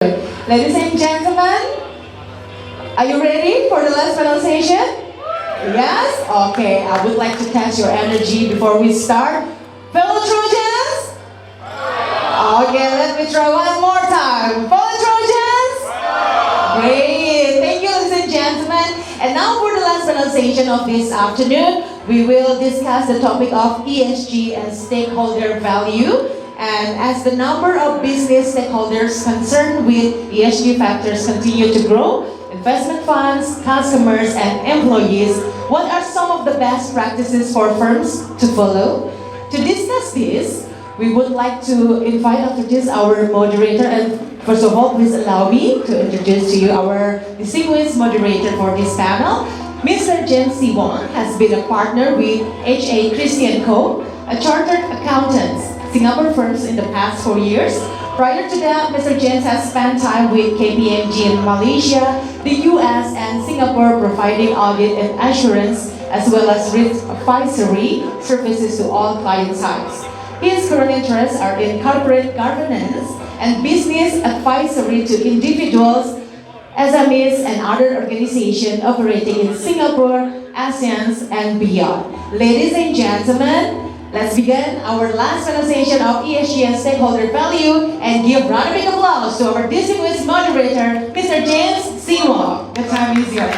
Ladies and gentlemen, are you ready for the last pronunciation? Yes? Okay, I would like to test your energy before we start. Fellow Trojans? Okay, let me try one more time. Fellow Trojans? Great, thank you ladies and gentlemen. And now for the last pronunciation of this afternoon, we will discuss the topic of ESG and stakeholder value. And as the number of business stakeholders concerned with ESG factors continue to grow, investment funds, customers, and employees, what are some of the best practices for firms to follow? To discuss this, we would like to invite after this our moderator. And first of all, please allow me to introduce to you our distinguished moderator for this panel. Mr. James C. Wong has been a partner with H.A. Christie & Co., a chartered accountant, Singapore firms in the past 4 years. Prior to that, Mr. James has spent time with KPMG in Malaysia, the US, and Singapore, providing audit and assurance as well as risk advisory services to all client types. His current interests are in corporate governance and business advisory to individuals, SMEs, and other organizations operating in Singapore, ASEAN, and beyond. Ladies and gentlemen, let's begin our last pronunciation of ESG and stakeholder value and give a round of applause to our distinguished moderator, Mr. James C. Wong. The time is yours.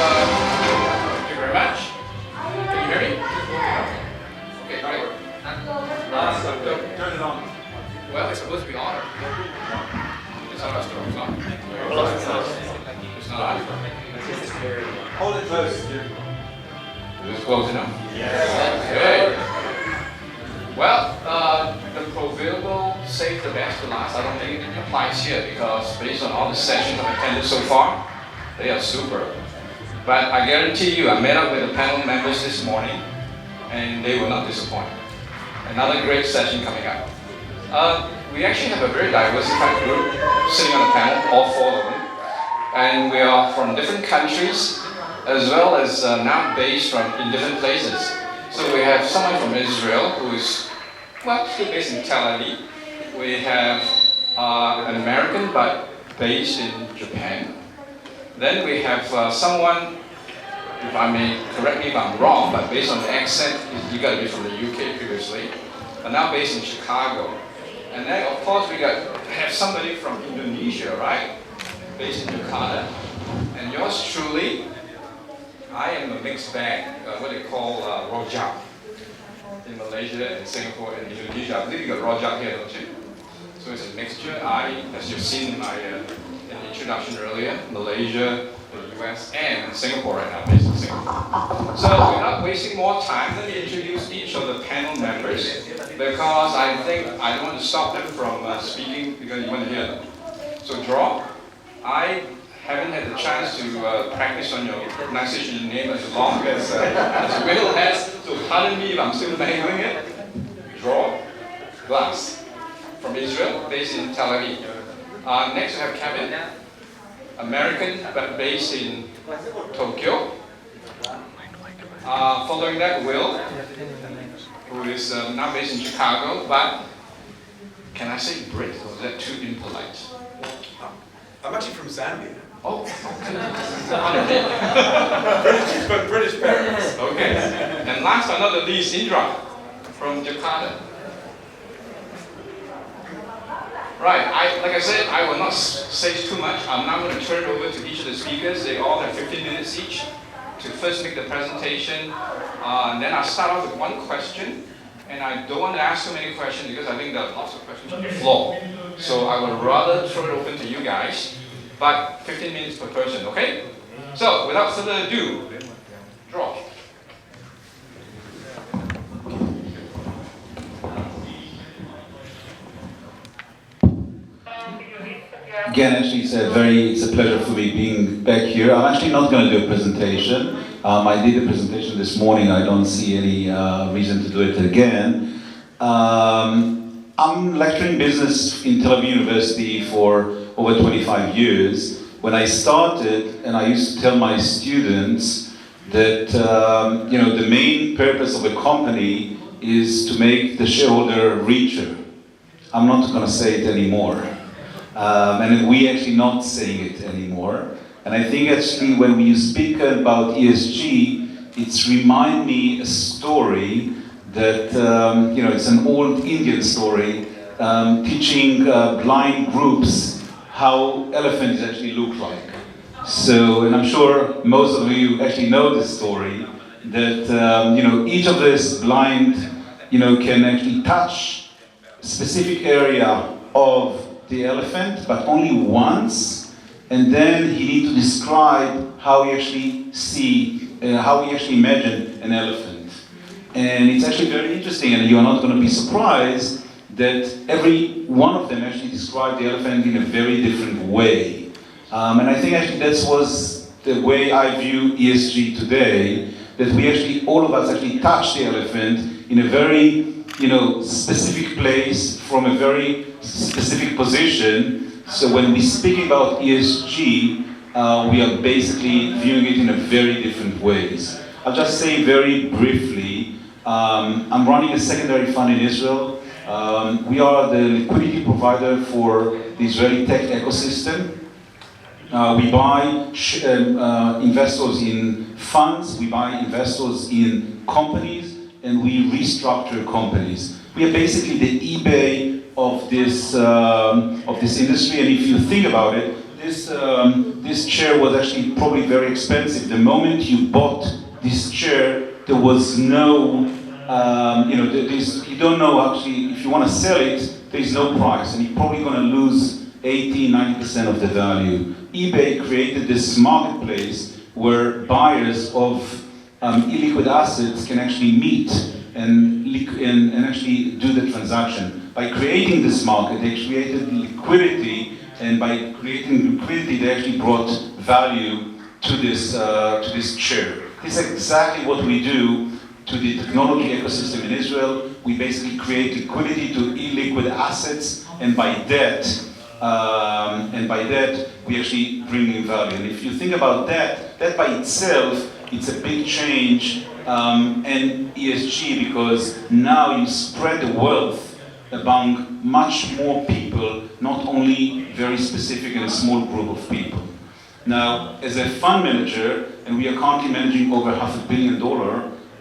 Thank you very much. Can you hear me? Okay, great. Turn it on. Well, it's supposed to be on. It's not us, it's not. It's not on. Hold it close. Is it close enough? Yes. Okay. Well, the proverbial save the best to last, I don't think it applies here because based on all the sessions I've attended so far, they are super. But I guarantee you, I met up with the panel members this morning and they will not disappoint. Another great session coming up. We actually have a very diversified group sitting on the panel, all four of them. And we are from different countries, as well as now based in different places. So we have someone from Israel who is, well, still based in Tel Aviv. We have an American, but based in Japan. Then we have someone, if I may correct me if I'm wrong, but based on the accent, you got to be from the UK previously, but now based in Chicago. And then, of course, we have somebody from Indonesia, right? Based in Jakarta. And yours truly, I am a mixed bag, what they call rojak. In Malaysia and Singapore and Indonesia. I believe you got rojak here, don't you? So it's a mixture. As you've seen in my introduction earlier, Malaysia, the US, and Singapore right now, based in Singapore. So without wasting more time, let me introduce each of the panel members because I think I don't want to stop them from speaking because you want to hear them. So Dror, I haven't had the chance to practice on your pronunciation of your name as long as Will has, so pardon me if I'm still mangling it. Dror Glass from Israel, based in Tel Aviv. Next we have Kevin, American but based in Tokyo. Following that, Will, who is now based in Chicago, but can I say Brit or is that too impolite? I'm actually from Zambia. Oh, But British parents. okay. And last but not the least, Indra from Jakarta. Right, like I said, I will not say too much. I'm now going to turn it over to each of the speakers. They all have 15 minutes each to first make the presentation. And then I'll start off with one question. And I don't want to ask too many questions because I think there are lots of questions on the floor. So I would rather throw it open to you guys. But 15 minutes per person, okay? So, without further ado, Dror. Again, actually, it's a pleasure for me being back here. I'm actually not going to do a presentation. I did a presentation this morning. I don't see any reason to do it again. I'm lecturing business in Tel Aviv University for over 25 years. When I started, and I used to tell my students, that the main purpose of a company is to make the shareholder richer. I'm not going to say it anymore, and we actually not saying it anymore. And I think actually when we speak about ESG, it's remind me a story that it's an old Indian story teaching blind groups how elephants actually look like. So, and I'm sure most of you actually know this story, that each of these blind can actually touch a specific area of the elephant, but only once, and then he needs to describe how he actually how he actually imagine an elephant. And it's actually very interesting, and you are not going to be surprised that every one of them actually described the elephant in a very different way. And I think actually that was the way I view ESG today, that we actually, all of us actually touch the elephant in a very specific place from a very specific position. So when we speak about ESG, we are basically viewing it in a very different ways. I'll just say very briefly, I'm running a secondary fund in Israel. We are the liquidity provider for the Israeli tech ecosystem. We buy investors in funds, we buy investors in companies, and we restructure companies. We are basically the eBay of this industry, and if you think about it, this chair was actually probably very expensive. The moment you bought this chair, there was no, you don't know actually, if you want to sell it, there's no price, and you're probably going to lose 80-90% of the value. eBay created this marketplace where buyers of illiquid assets can actually meet and actually do the transaction. By creating this market, they created liquidity, and by creating liquidity, they actually brought value to this chair. This is exactly what we do to the technology ecosystem in Israel. We basically create liquidity to illiquid assets, and by that, we actually bring in value. And if you think about that by itself, it's a big change in ESG, because now you spread the wealth among much more people, not only very specific and a small group of people. Now, as a fund manager, and we are currently managing over $500 million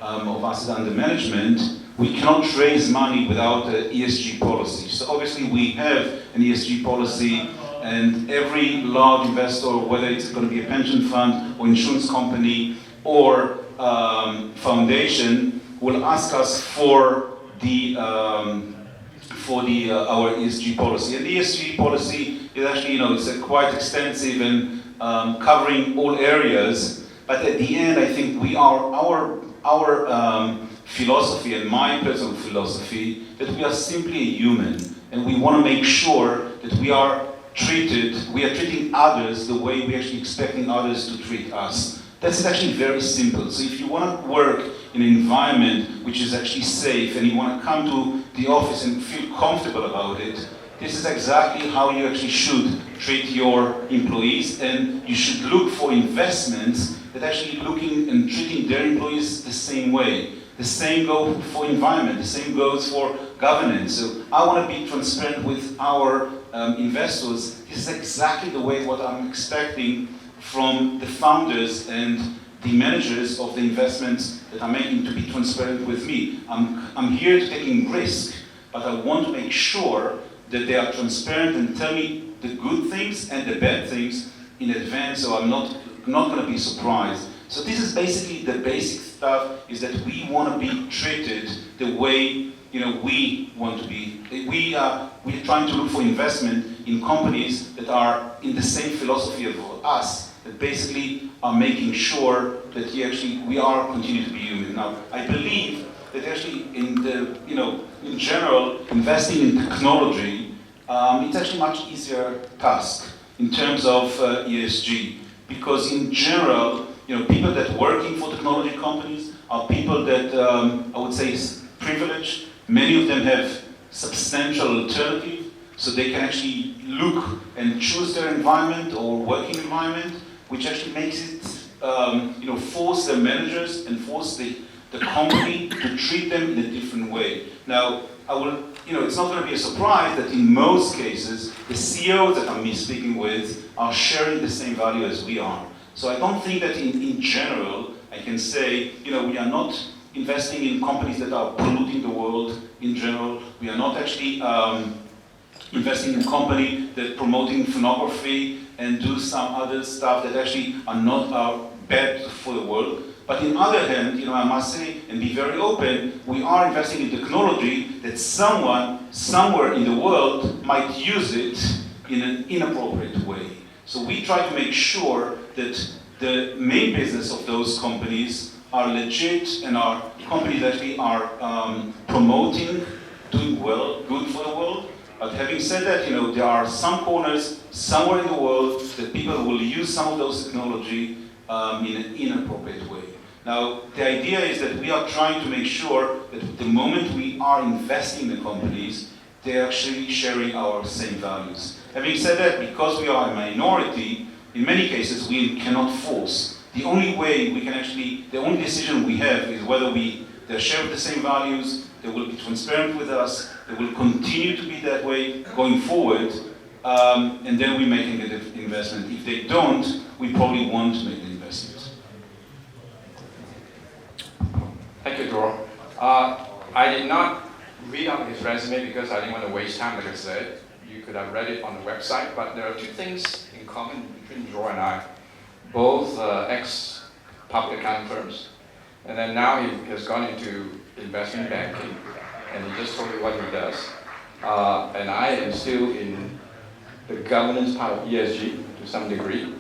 of assets under management, we cannot raise money without an ESG policy. So obviously we have an ESG policy, and every large investor, whether it's going to be a pension fund or insurance company or foundation, will ask us for our ESG policy. And the ESG policy is actually, it's quite extensive and covering all areas. But at the end, I think our philosophy, and my personal philosophy, that we are simply a human, and we want to make sure that we are treating others the way we're actually expecting others to treat us. That's actually very simple. So if you want to work in an environment which is actually safe, and you want to come to the office and feel comfortable about it, this is exactly how you actually should treat your employees, and you should look for investments that actually looking and treating their employees the same way. The same goes for environment, the same goes for governance. So I want to be transparent with our investors. This is exactly the way what I'm expecting from the founders and the managers of the investments that I'm making, to be transparent with me. I'm here to taking risk, but I want to make sure that they are transparent and tell me the good things and the bad things in advance, so I'm not going to be surprised. So this is basically the basic stuff, is that we want to be treated the way we want to be. We're trying to look for investment in companies that are in the same philosophy of us, that basically are making sure that we are continue to be human. Now, I believe that actually in general, investing in technology, it's actually much easier task in terms of ESG, because in general, people that working for technology companies are people that I would say is privileged. Many of them have substantial alternative, so they can actually look and choose their environment or working environment, which actually makes it force their managers and force the company to treat them in a different way. Now, it's not going to be a surprise that in most cases, the CEOs that I'm speaking with are sharing the same value as we are. So I don't think that in general, I can say, we are not investing in companies that are polluting the world in general. We are not actually investing in companies that are promoting pornography and do some other stuff that actually are bad for the world. But on the other hand, I must say, and be very open, we are investing in technology that someone, somewhere in the world, might use it in an inappropriate way. So we try to make sure that the main business of those companies are legit and are companies that actually are promoting, doing well, good for the world. But having said that, there are some corners somewhere in the world that people will use some of those technology in an inappropriate way. Now, the idea is that we are trying to make sure that the moment we are investing in the companies, they're actually sharing our same values. Having said that, because we are a minority, in many cases we cannot force. The only way we can the only decision we have is whether they share the same values, they will be transparent with us, they will continue to be that way going forward, and then we make an investment. If they don't, we probably won't make the investment. Thank you, Dror. I did not read out his resume because I didn't want to waste time, like I said. You could have read it on the website, but there are two things in common between Dror and I. Both ex-public accounting firms, and then now he has gone into investment banking, and he just told me what he does. And I am still in the governance part of ESG to some degree,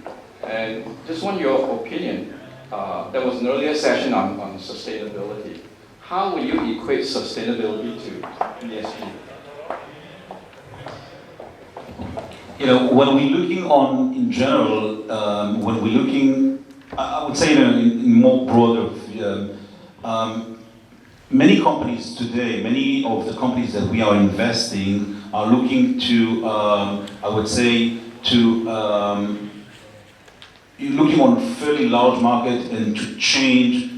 and just want your opinion. There was an earlier session on sustainability. How will you equate sustainability to ESG? When we're looking on, in general, when we're looking, I would say in more broader, many companies today, many of the companies that we are investing are looking to, I would say, looking on a fairly large market and to change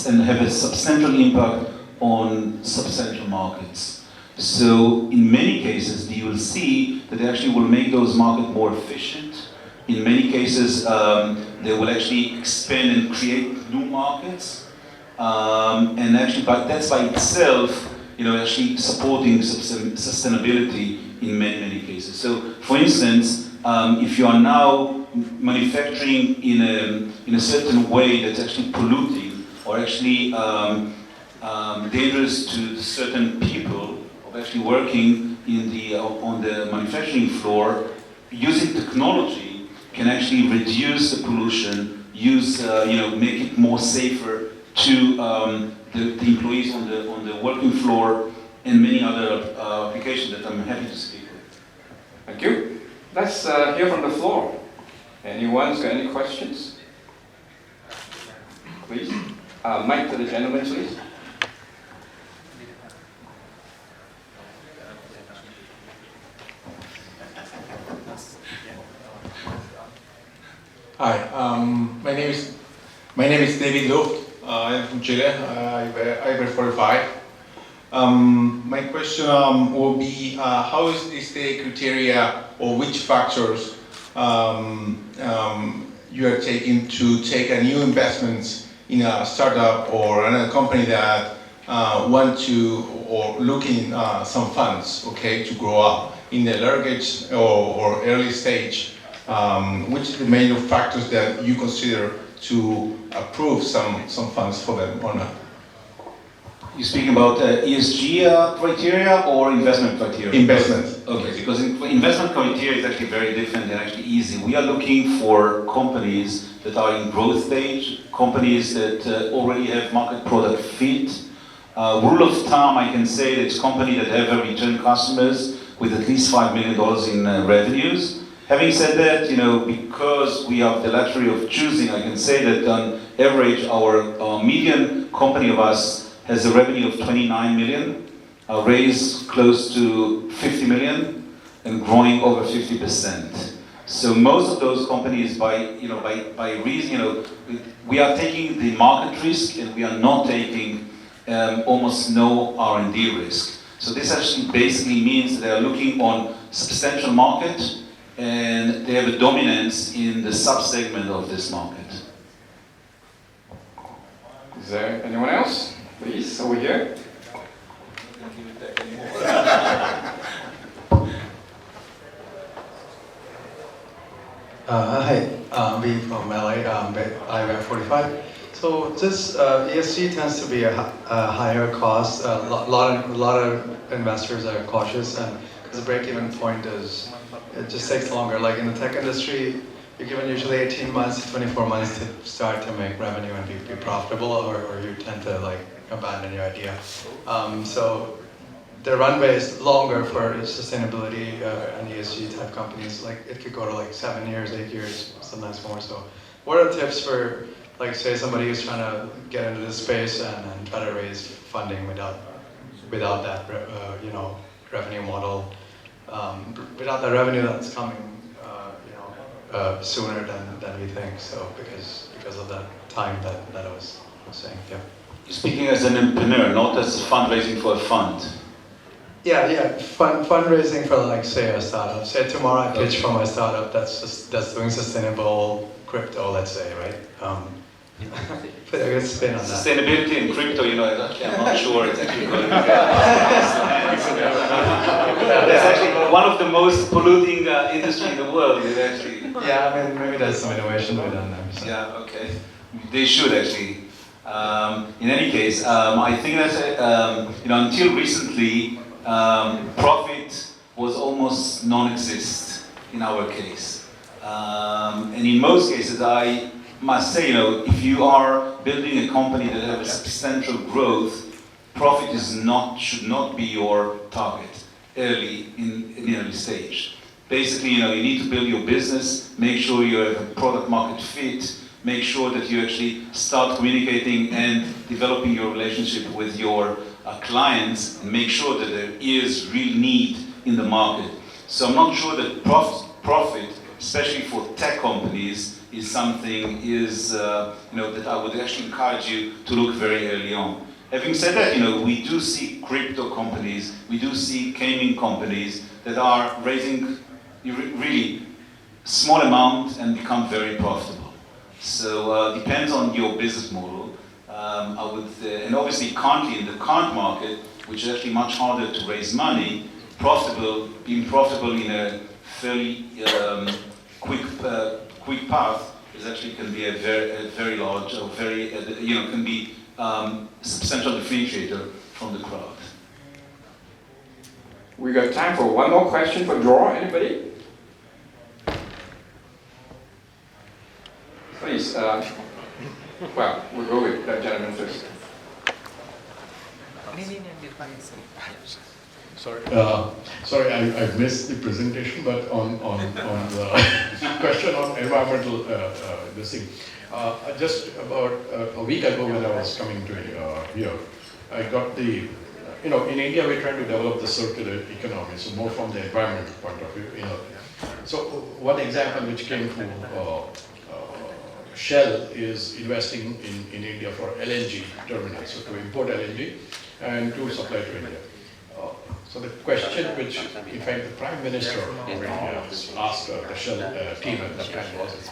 and have a substantial impact on substantial markets. So in many cases, you will see that they actually will make those markets more efficient. In many cases, they will actually expand and create new markets. And actually, that's by itself, actually supporting sustainability in many, many cases. So, for instance, if you are now manufacturing in a certain way that's actually polluting or actually dangerous to certain people, of actually working on the manufacturing floor, using technology can actually reduce the pollution, make it more safer to the employees on the working floor, and many other applications that I'm happy to speak with. Thank you. Let's hear from the floor. Anyone's got any questions? Please. Mic to the gentleman, please. Hi, my name is David Luft. I'm from Chile. I wear 45. My question will be, how is the criteria or which factors you are taking to take a new investment in a startup or another company that want to or looking some funds, to grow up in the large or early stage? Which is the main factors that you consider to approve some funds for them or not? You're speaking about ESG criteria or investment criteria? Investment. Okay, because investment criteria is actually very different and actually easy. We are looking for companies that are in growth stage, companies that already have market product fit. Rule of thumb, I can say that it's companies that have a return customers with at least $5 million in revenues. Having said that, because we have the luxury of choosing, I can say that on average, our median company of us has a revenue of 29 million, raised close to 50 million, and growing over 50%. So most of those companies, by reason, we are taking the market risk and we are not taking almost no R&D risk. So this actually basically means they are looking on substantial market and they have a dominance in the sub-segment of this market. Is there anyone else? Please, over here. Hi, Aviv from LA, I 45. So this ESG tends to be a higher cost. A lot of investors are cautious, and the break-even point is it just takes longer. Like in the tech industry, you're given usually 18 months to 24 months to start to make revenue and be profitable, or you tend to like abandon your idea. So the runway is longer for sustainability and ESG type companies. Like it could go to like 7 years, 8 years, sometimes more. So what are the tips for, like, say somebody who's trying to get into this space and try to raise funding without that revenue model, without the revenue that's coming sooner than we think? So because of that time that I was saying. Yeah. You're speaking as an entrepreneur, not as fundraising for a fund. Yeah. Fundraising for, like, say a startup. Say tomorrow I pitch for my startup that's doing sustainable crypto, let's say, right? Put a good spin on that. Sustainability and crypto, I'm not sure it's actually going to It's actually one of the most polluting industry in the world. Yeah, I mean, maybe there's some innovation within them. So. Yeah, okay. They should actually. In any case, I think that until recently, profit was almost non-exist in our case. And in most cases, I must say, if you are building a company that has substantial growth, profit should not be your target in the early stage. Basically, you need to build your business, make sure you have a product market fit, make sure that you actually start communicating and developing your relationship with your clients, and make sure that there is real need in the market. So I'm not sure that profit, especially for tech companies, is something that I would actually encourage you to look very early on. Having said that, we do see crypto companies, we do see gaming companies that are raising really small amount and become very profitable. So depends on your business model. And obviously currently in the current market, which is actually much harder to raise money, being profitable in a fairly quick path can be a very large or can be substantial differentiator from the crowd. We got time for one more question for Dror. Anybody? Please. Well, we'll go with that gentleman first. Sorry, I missed the presentation, but on the question on environmental this thing, just about a week ago when I was coming to here, I got the, in India we're trying to develop the circular economy, so more from the environmental point of view. So one example which came from Shell is investing in India for LNG terminals, so to import LNG and to supply to India. So the question which, in fact, the Prime Minister of India asked the Shell team at that time was,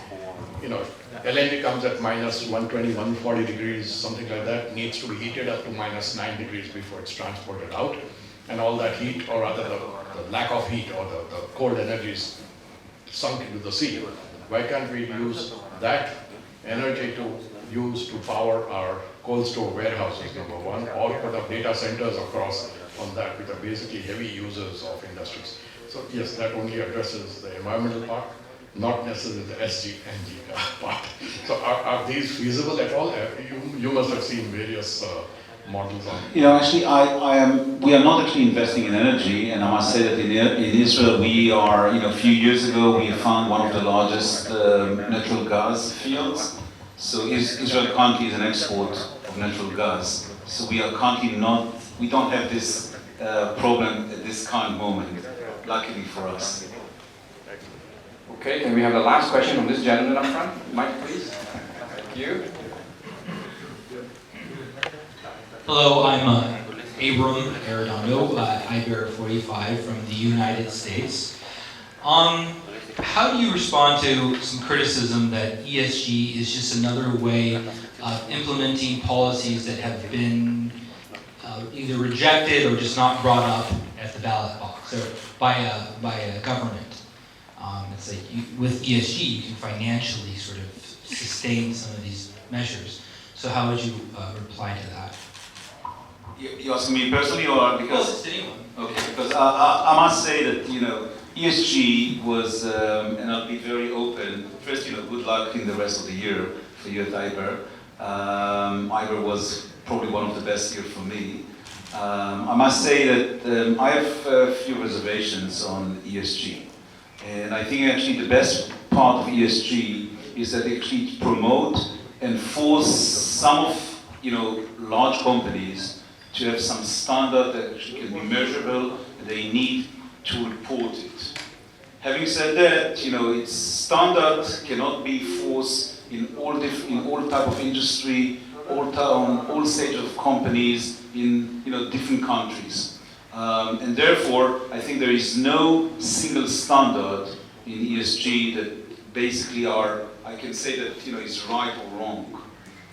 LNG comes at minus 120, 140 degrees, something like that, needs to be heated up to minus 9 degrees before it's transported out. And all that heat, or rather the lack of heat or the cold energy is sunk into the sea. Why can't we use that energy to use to power our cold store warehouses, number one, or put up data centers across on that, which are basically heavy users of industries. So yes, that only addresses the environmental part, not necessarily the SG part. So are these feasible at all? You must have seen various models on. Actually, we are not actually investing in energy, and I must say that in Israel we are, a few years ago we found one of the largest natural gas fields. So Israel currently is an export of natural gas. So we are currently we don't have this problem at this current moment, luckily for us. Okay, can we have the last question from this gentleman up front? Mike, please. Thank you. Hello, I'm Abram Arredondo, IBER 45 from the United States. How do you respond to some criticism that ESG is just another way of implementing policies that have been either rejected or just not brought up at the ballot box or by a government? It's like with ESG, you can financially sort of sustain some of these measures. So how would you reply to that? You asking me personally or because? Well, it's anyone. Okay, because I must say that, ESG was, and I'll be very open, first, good luck in the rest of the year for you at IBER. IBER was probably one of the best years for me. I must say that I have a few reservations on ESG. And I think actually the best part of ESG is that they actually promote and force some of, large companies to have some standard that actually can be measurable, and they need to report it. Having said that, its standard cannot be forced in all type of industry, on all stages of companies in different countries. And therefore, I think there is no single standard in ESG that basically I can say that is right or wrong.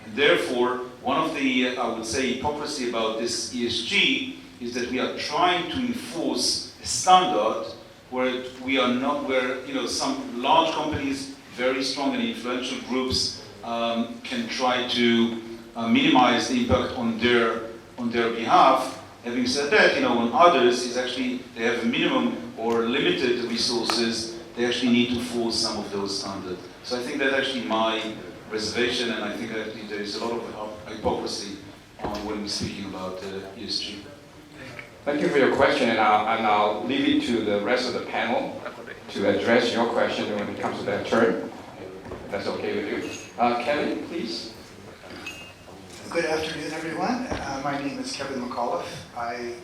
And therefore, one of the, I would say, hypocrisy about this ESG is that we are trying to enforce a standard where we are not, where some large companies, very strong and influential groups, can try to minimize the impact on their behalf. Having said that, on others is actually they have a minimum or limited resources. They actually need to force some of those standards. So I think that's actually my reservation, and I think actually there is a lot of hypocrisy when we're speaking about ESG. Thank you for your question, and I'll leave it to the rest of the panel to address your question when it comes to their turn. If that's okay with you. Kevin, please. Good afternoon, everyone. My name is Kevin McAuliffe. I'm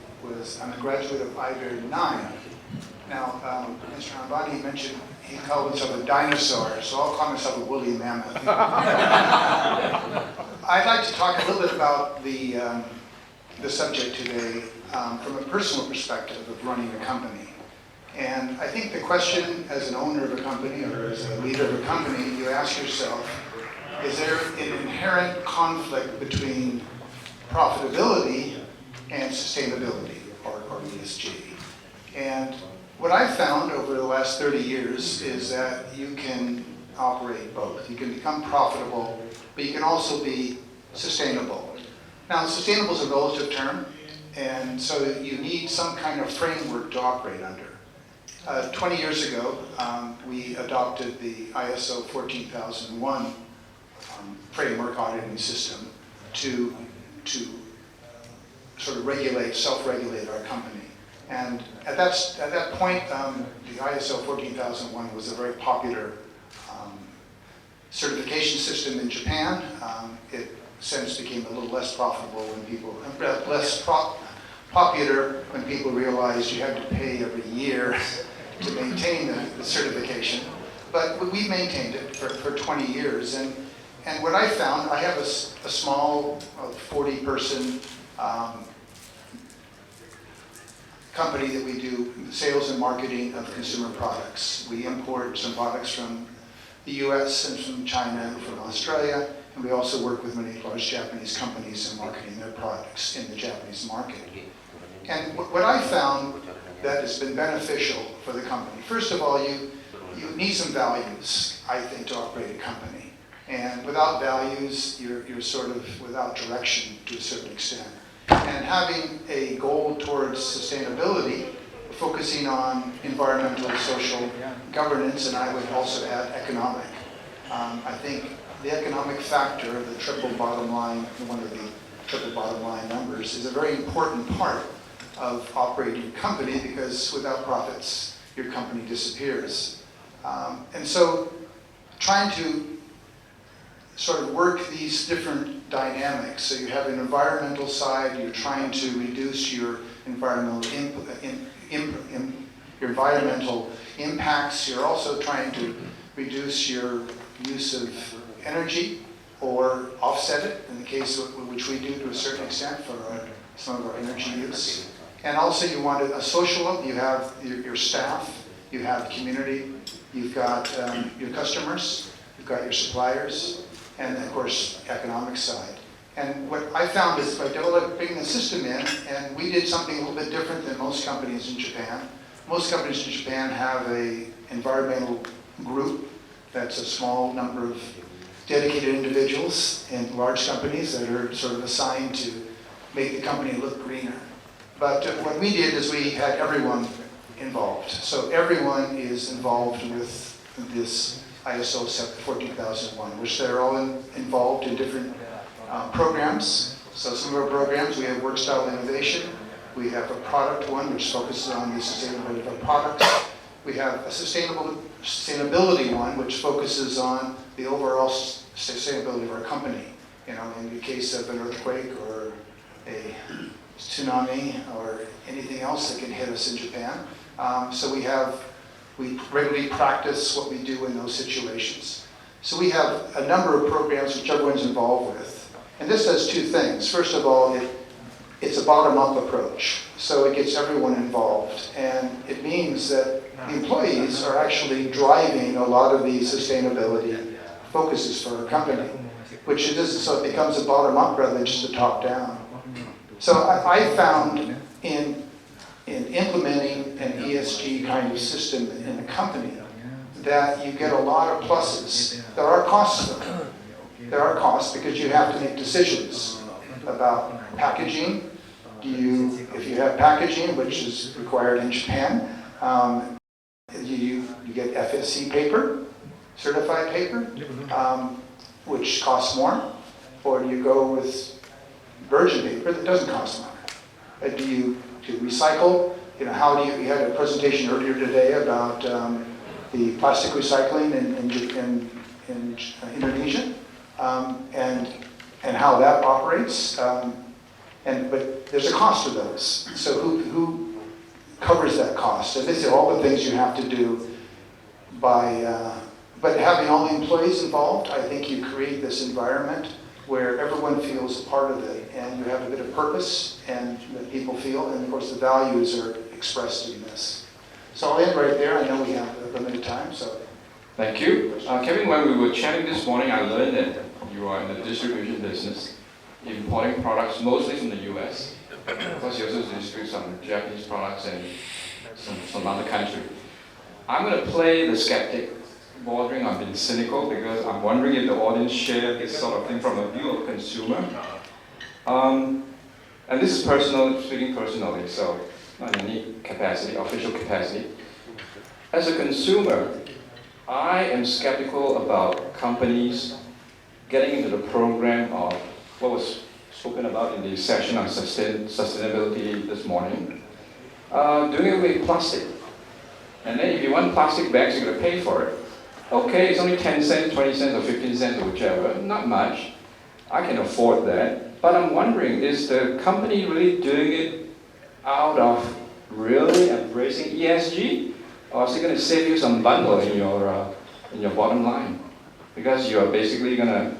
a graduate of IBER 9. Now, Mr. Hambani mentioned he called himself a dinosaur, so I'll call myself a woolly mammoth. I'd like to talk a little bit about the subject today from a personal perspective of running a company. And I think the question as an owner of a company or as a leader of a company, you ask yourself, is there an inherent conflict between profitability and sustainability, or ESG? And what I've found over the last 30 years is that you can operate both. You can become profitable, but you can also be sustainable. Now, sustainable is a relative term, and so you need some kind of framework to operate under. 20 years ago, we adopted the ISO 14001 framework auditing system to sort of self-regulate our company. And at that point, the ISO 14001 was a very popular certification system in Japan. It since became a little less profitable when popular when people realized you had to pay every year to maintain the certification. But we maintained it for 20 years. And what I found, I have a small 40-person company that we do sales and marketing of consumer products. We import some products from the US and from China and from Australia, and we also work with many large Japanese companies in marketing their products in the Japanese market. And what I found that has been beneficial for the company, first of all, you need some values, I think, to operate a company. And without values, you're sort of without direction to a certain extent. And having a goal towards sustainability, focusing on environmental, social governance, and I would also add economic. I think the economic factor of the triple bottom line, one of the triple bottom line numbers, is a very important part of operating a company, because without profits, your company disappears. And so trying to sort of work these different dynamics. So you have an environmental side, you're trying to reduce your environmental your environmental impacts. You're also trying to reduce your use of energy or offset it, in the case which we do to a certain extent for some of our energy use. And also you want a social, you have your staff, you have community, you've got your customers, you've got your suppliers, and of course, economic side. And what I found is by developing the system in, and we did something a little bit different than most companies in Japan. Most companies in Japan have an environmental group that's a small number of dedicated individuals in large companies that are sort of assigned to make the company look greener. But what we did is we had everyone involved. So everyone is involved with this ISO 14001, which they're all involved in different programs. So some of our programs, we have work style innovation. We have a product one, which focuses on the sustainability of our products. We have a sustainability one, which focuses on the overall sustainability of our company. You know, in the case of an earthquake or a tsunami or anything else that can hit us in Japan. So we regularly practice what we do in those situations. So we have a number of programs which everyone's involved with. And this does two things. First of all, it's a bottom-up approach. So it gets everyone involved. And it means that the employees are actually driving a lot of the sustainability focuses for our company, which it is, so it becomes a bottom-up rather than just a top-down. So I found in implementing an ESG kind of system in a company that you get a lot of pluses. There are costs though. There are costs because you have to make decisions about packaging. If you have packaging, which is required in Japan, you get FSC paper, certified paper, which costs more, or you go with virgin paper that doesn't cost more. Do you recycle? You know, how do you? We had a presentation earlier today about the plastic recycling in Indonesia, and how that operates. But there's a cost to those. So who covers that cost? And these are all the things you have to do by. But having all the employees involved, I think you create this environment where everyone feels a part of it, and you have a bit of purpose, and that people feel, and of course the values are expressed in this. So I'll end right there. I know we have a limited time, so. Thank you. Kevin, when we were chatting this morning, I learned that you are in the distribution business, importing products mostly from the US. Of course, you also distribute some Japanese products and some other country. I'm going to play the skeptic, bordering on being cynical, because I'm wondering if the audience share this sort of thing from a view of consumer. And this is personal, speaking personally, so not in any capacity, official capacity. As a consumer, I am skeptical about companies getting into the program of what was spoken about in the session on sustainability this morning, doing away with plastic. And then if you want plastic bags, you're going to pay for it. Okay, it's only 10 cents, 20 cents, or 15 cents, or whichever, not much. I can afford that. But I'm wondering, is the company really doing it out of really embracing ESG? Or is it going to save you some bundle in your bottom line? Because you're basically going to,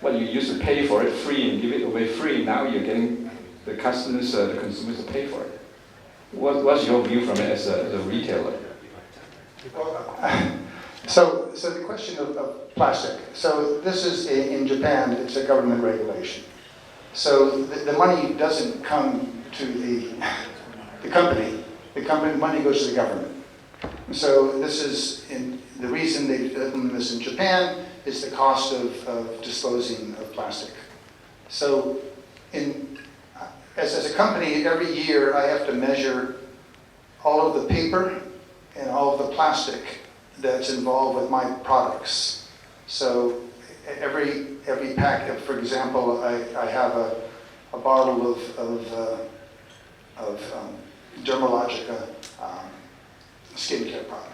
well, you used to pay for it free and give it away free. Now you're getting the customers, the consumers to pay for it. What's your view from it as a retailer? So the question of plastic. So this is in Japan. It's a government regulation. So the money doesn't come to the company. The company money goes to the government. So this is the reason they implement this in Japan is the cost of disposing of plastic. So as a company, every year I have to measure all of the paper and all of the plastic that's involved with my products. So every pack, for example, I have a bottle of Dermalogica skincare product.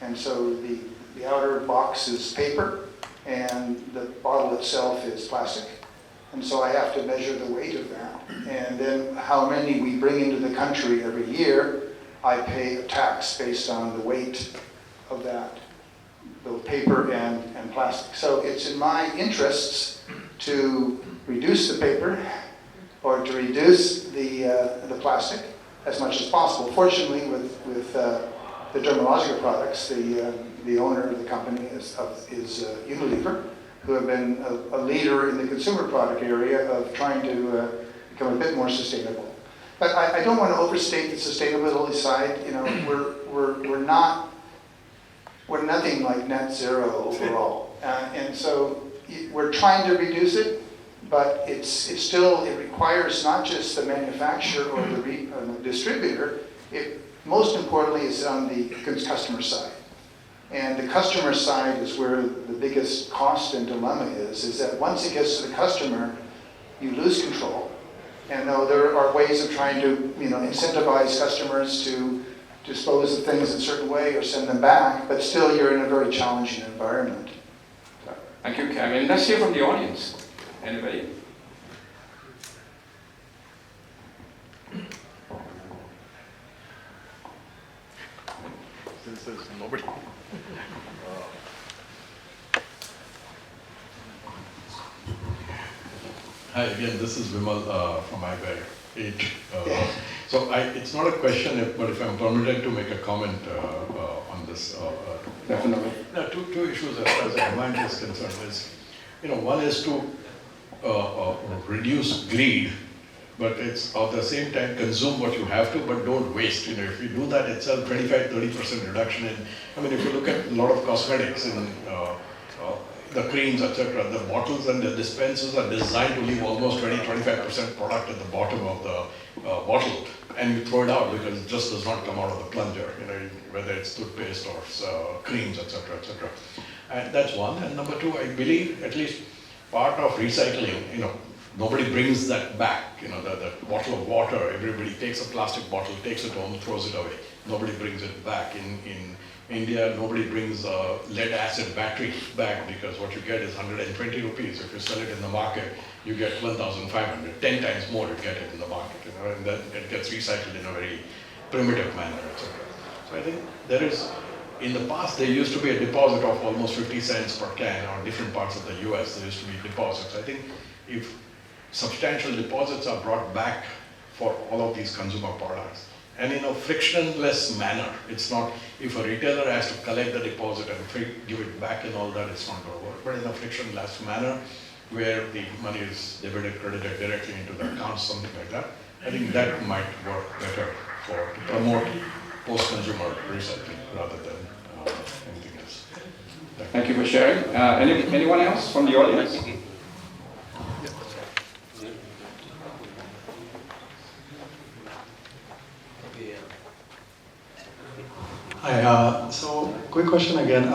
And so the outer box is paper and the bottle itself is plastic. And so I have to measure the weight of that. And then how many we bring into the country every year I pay a tax based on the weight of that, both paper and plastic. So it's in my interests to reduce the paper or to reduce the plastic as much as possible. Fortunately, with the dermatological products, the owner of the company is Unilever, who have been a leader in the consumer product area of trying to become a bit more sustainable. But I don't want to overstate the sustainability side. You know, we're nothing like net zero overall, and so we're trying to reduce it. But it requires not just the manufacturer or the distributor. It most importantly is on the customer side. And the customer side is where the biggest cost and dilemma is that once it gets to the customer, you lose control. And though there are ways of trying to, incentivize customers to dispose of things in a certain way or send them back, but still you're in a very challenging environment. Thank you, Kevin. Let's hear from the audience. Anybody? Since there's nobody. Hi again, this is Vimal from iBear 8. So it's not a question, but if I'm permitted to make a comment on this. Definitely. Now, two issues as far as the demand is concerned is, one is to reduce greed, but it's at the same time consume what you have to, but don't waste. If you do that itself, 25-30% reduction in, if you look at a lot of cosmetics and the creams, etc., the bottles and the dispensers are designed to leave almost 20-25% product at the bottom of the bottle, and you throw it out because it just does not come out of the plunger, whether it's toothpaste or creams, etc., etc. And that's one. And number two, I believe at least part of recycling, nobody brings that back. The bottle of water, everybody takes a plastic bottle, takes it home, throws it away. Nobody brings it back. In India, nobody brings a lead acid battery back because what you get is 120 rupees. If you sell it in the market, you get 1,500, 10 times more you get it in the market, and then it gets recycled in a very primitive manner, etc. So I think there is, in the past, there used to be a deposit of almost 50 cents per can, or different parts of the US, there used to be deposits. I think if substantial deposits are brought back for all of these consumer products, and in a frictionless manner, it's not, if a retailer has to collect the deposit and give it back and all that, it's not going to work. But in a frictionless manner, where the money is debited, credited directly into the account, something like that, I think that might work better to promote post-consumer recycling rather than anything else. Thank you for sharing. Anyone else from the audience? Hi, so quick question again.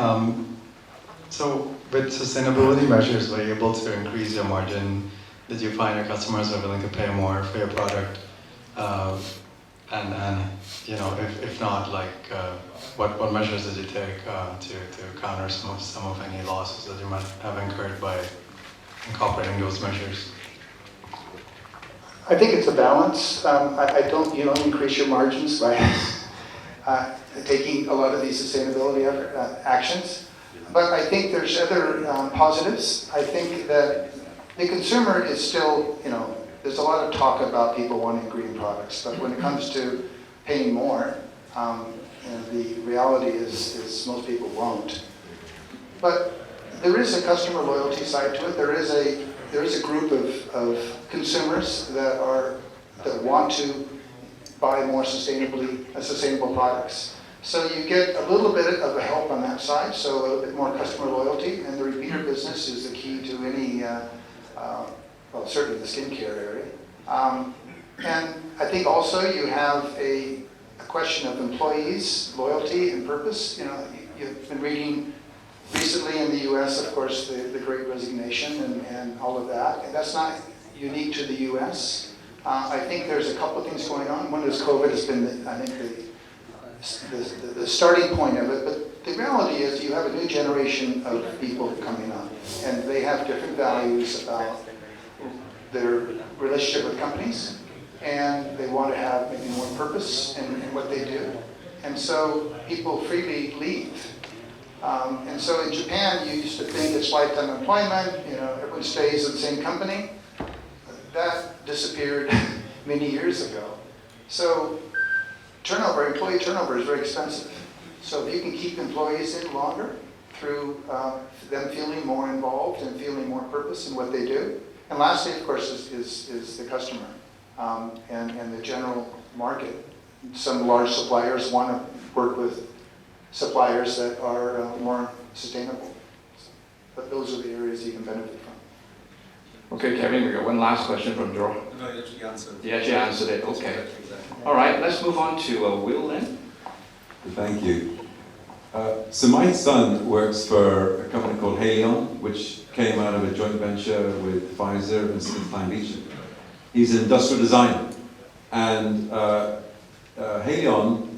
So with sustainability measures, were you able to increase your margin? Did you find your customers are willing to pay more for your product? And if not, what measures did you take to counter some of any losses that you might have incurred by incorporating those measures? I think it's a balance. You don't increase your margins by taking a lot of these sustainability actions. But I think there's other positives. I think that the consumer is still, there's a lot of talk about people wanting green products, but when it comes to paying more, the reality is most people won't. But there is a customer loyalty side to it. There is a group of consumers that want to buy more sustainable products. So you get a little bit of a help on that side, so a little bit more customer loyalty, and the repeater business is the key to any, certainly the skincare area. And I think also you have a question of employees, loyalty and purpose. You've been reading recently in the US, of course, the Great Resignation and all of that, and that's not unique to the US. I think there's a couple of things going on. One is COVID has been, the starting point of it, but the reality is you have a new generation of people coming up, and they have different values about their relationship with companies and they want to have maybe more purpose in what they do. And so people freely leave. And so in Japan, you used to think it's lifetime employment, everyone stays at the same company. That disappeared many years ago. So employee turnover is very expensive. So if you can keep employees in longer through them feeling more involved and feeling more purpose in what they do. And lastly, of course, is the customer and the general market. Some large suppliers want to work with suppliers that are more sustainable. But those are the areas you can benefit from. Okay, Kevin, we got one last question from Dror. No, you actually answered. You actually answered it, okay. All right, let's move on to Will then. Thank you. So my son works for a company called Haleon, which came out of a joint venture with Pfizer and SmithKline Beecham. He's an industrial designer, and Haleon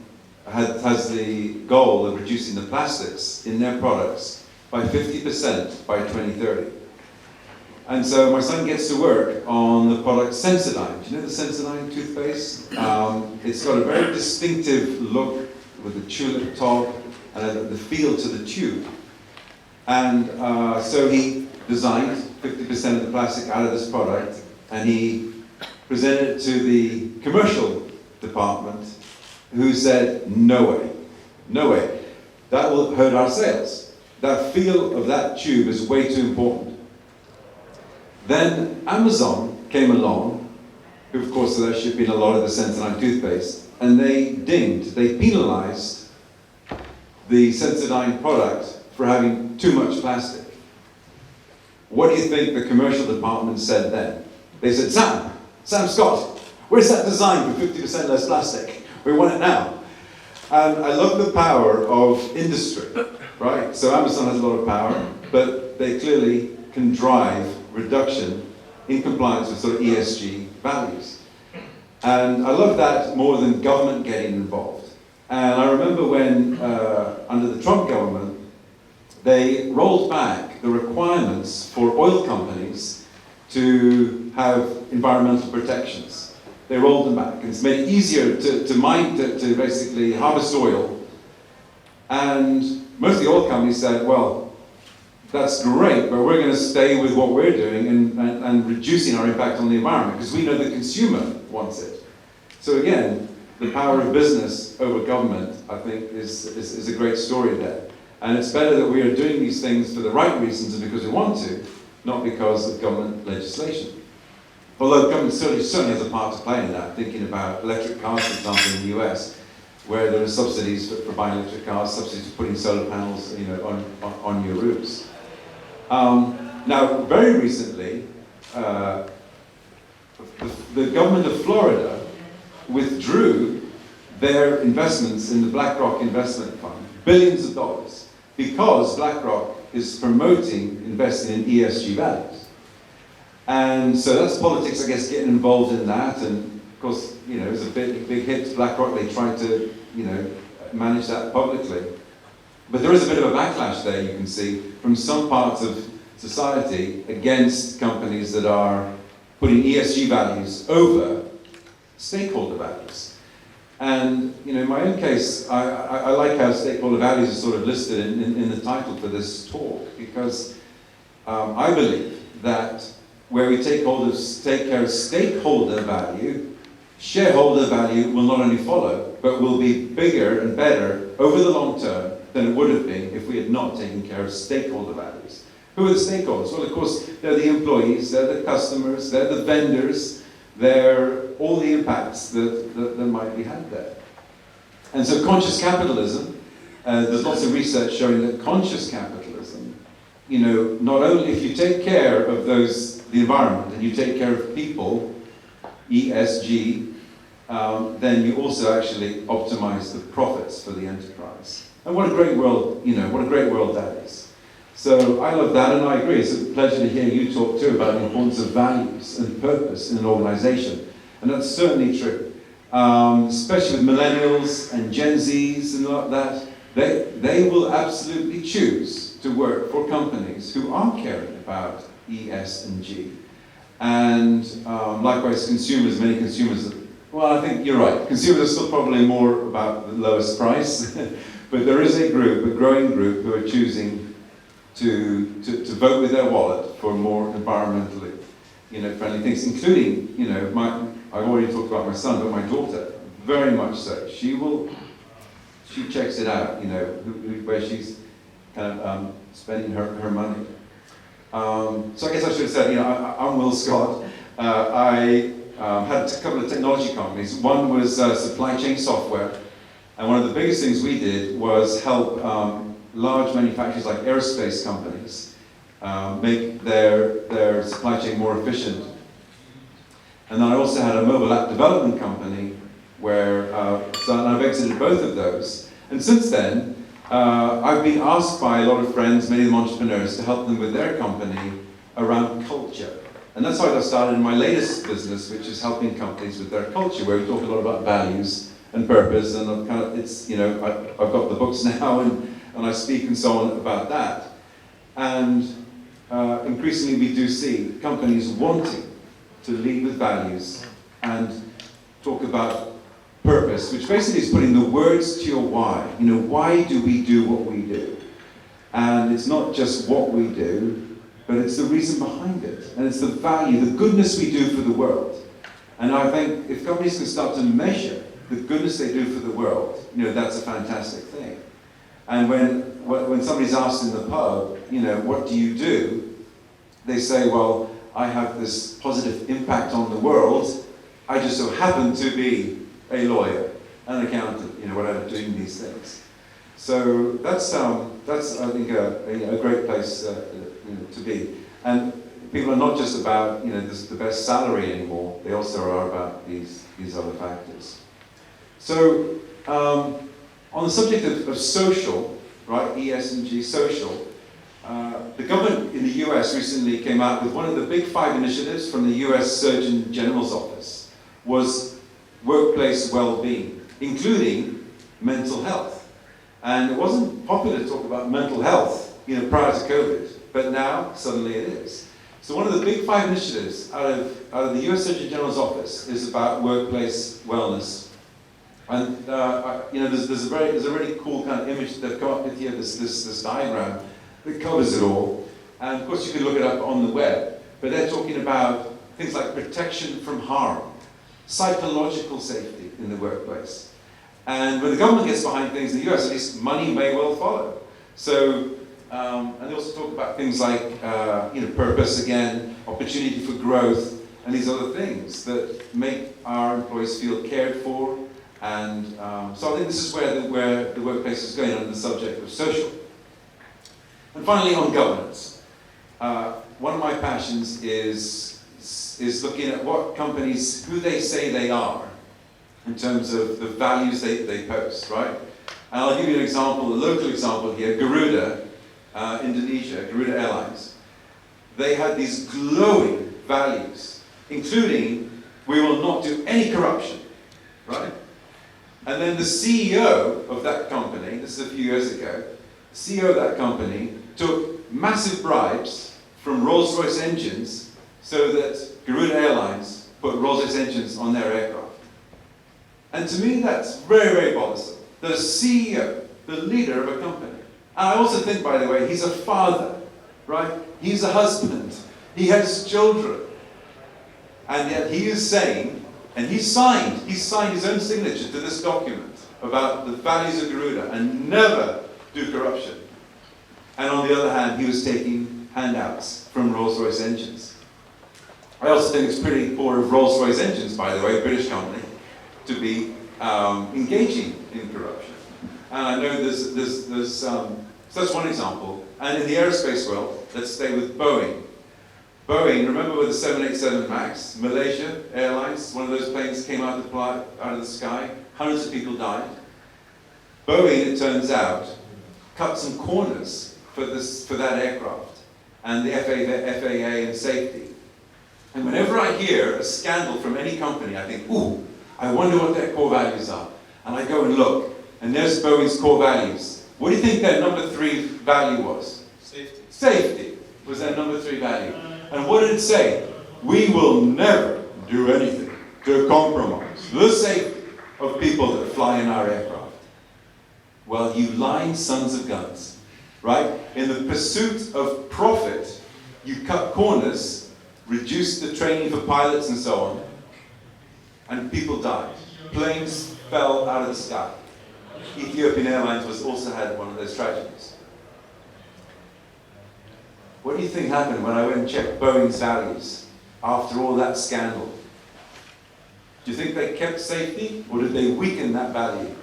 has the goal of reducing the plastics in their products by 50% by 2030. And so my son gets to work on the product Sensodyne. Do you know the Sensodyne toothpaste? It's got a very distinctive look with a tulip top and the feel to the tube. And so he designed 50% of the plastic out of this product, and he presented it to the commercial department, who said, no way, no way. That will hurt our sales. That feel of that tube is way too important. Then Amazon came along, who of course are shipping a lot of the Sensodyne toothpaste, and they penalized the Sensodyne product for having too much plastic. What do you think the commercial department said then? They said, Sam Scott, where's that design for 50% less plastic? We want it now. And I love the power of industry, right? So Amazon has a lot of power, but they clearly can drive reduction in compliance with sort of ESG values. And I love that more than government getting involved. And I remember when, under the Trump government, they rolled back the requirements for oil companies to have environmental protections. They rolled them back, and it's made it easier to basically harvest oil. And most of the oil companies said, well, that's great, but we're going to stay with what we're doing and reducing our impact on the environment, because we know the consumer wants it. So again, the power of business over government, I think, is a great story there. And it's better that we are doing these things for the right reasons and because we want to, not because of government legislation. Although government certainly has a part to play in that, thinking about electric cars, for example, in the US, where there are subsidies for buying electric cars, subsidies for putting solar panels, on your roofs. Now, very recently, the government of Florida withdrew their investments in the BlackRock investment fund, billions of dollars, because BlackRock is promoting investing in ESG values. And so that's politics, I guess, getting involved in that. And of course, it was a big hit to BlackRock. They tried to, manage that publicly. But there is a bit of a backlash there, you can see, from some parts of society against companies that are putting ESG values over stakeholder values. And, in my own case, I like how stakeholder values are sort of listed in the title for this talk, because I believe that where we take care of stakeholder value, shareholder value will not only follow, but will be bigger and better over the long term than it would have been if we had not taken care of stakeholder values. Who are the stakeholders? Well, of course, they're the employees, they're the customers, they're the vendors, they're all the impacts that might be had there. And so conscious capitalism, there's lots of research showing that conscious capitalism, not only if you take care of the environment and you take care of people, ESG, then you also actually optimize the profits for the enterprise. And what a great world, what a great world that is. So I love that, and I agree. It's a pleasure to hear you talk too about the importance of values and purpose in an organization. And that's certainly true. Especially with millennials and Gen Zs and like that, they will absolutely choose to work for companies who are caring about ES and G. And likewise, consumers, many consumers, well, I think you're right. Consumers are still probably more about the lowest price, but there is a growing group, who are choosing to vote with their wallet for more environmentally, friendly things, including, I've already talked about my son, but my daughter, very much so. She checks it out, where she's kind of spending her money. So I guess I should have said, I'm Will Scott. I had a couple of technology companies. One was supply chain software, and one of the biggest things we did was help large manufacturers like aerospace companies make their supply chain more efficient. And then I also had a mobile app development company where so I've exited both of those. And since then, I've been asked by a lot of friends, many of them entrepreneurs, to help them with their company around culture. And that's how I got started in my latest business, which is helping companies with their culture, where we talk a lot about values and purpose. And I've got the books now, and I speak and so on about that. And increasingly we do see companies wanting to lead with values and talk about purpose, which basically is putting the words to your why. Why do we do what we do? And it's not just what we do, but it's the reason behind it. And it's the value, the goodness we do for the world. And I think if companies can start to measure the goodness they do for the world, that's a fantastic thing. And when somebody's asked in the pub, what do you do? They say, well, I have this positive impact on the world. I just so happen to be a lawyer, an accountant, whatever, doing these things. So that's I think a great place to be. And people are not just about the best salary anymore. They also are about these other factors. So on the subject of social, right, ESG social, the government in the US recently came out with one of the big 5 initiatives from the US Surgeon General's office was workplace well-being, including mental health. And it wasn't popular to talk about mental health, prior to COVID, but now suddenly it is. So one of the big 5 initiatives out of the US Surgeon General's office is about workplace wellness. And there's a really cool kind of image that they've come up with here, this diagram that covers it all. And of course you can look it up on the web, but they're talking about things like protection from harm, psychological safety in the workplace. And when the government gets behind things in the US, at least money may well follow. So, and they also talk about things like, purpose again, opportunity for growth, and these other things that make our employees feel cared for. And so I think this is where the workplace is going on the subject of social. And finally, on governance. One of my passions is looking at what companies, who they say they are, in terms of the values they post, right? And I'll give you an example, a local example here, Garuda, Indonesia, Garuda Airlines. They had these glowing values, including, we will not do any corruption, right? And then the CEO of that company, this is a few years ago, the CEO of that company took massive bribes from Rolls-Royce engines so that Garuda Airlines put Rolls-Royce engines on their aircraft. And to me, that's very, very bothersome. The CEO, the leader of a company. And I also think, by the way, he's a father, right? He's a husband. He has children. And yet he is saying, and he signed his own signature to this document about the values of Garuda and never do corruption. And on the other hand, he was taking handouts from Rolls-Royce engines. I also think it's pretty poor of Rolls-Royce engines, by the way, a British company, to be engaging in corruption. And I know so that's one example. And in the aerospace world, let's stay with Boeing. Boeing, remember with the 787 MAX, Malaysia Airlines, one of those planes came out of the sky, hundreds of people died. Boeing, it turns out, cut some corners for that aircraft and the FAA and safety. And whenever I hear a scandal from any company, I think, ooh, I wonder what their core values are. And I go and look, and there's Boeing's core values. What do you think their number 3 value was? Safety. Safety was their number 3 value. And what did it say? we will never do anything to compromise the safety of people that fly in our aircraft. Well, you lying sons of guns, right? In the pursuit of profit, you cut corners, reduced the training for pilots and so on, and people died. Planes fell out of the sky. Ethiopian Airlines also had one of those tragedies. What do you think happened when I went and checked Boeing's values after all that scandal? Do you think they kept safety, or did they weaken that value?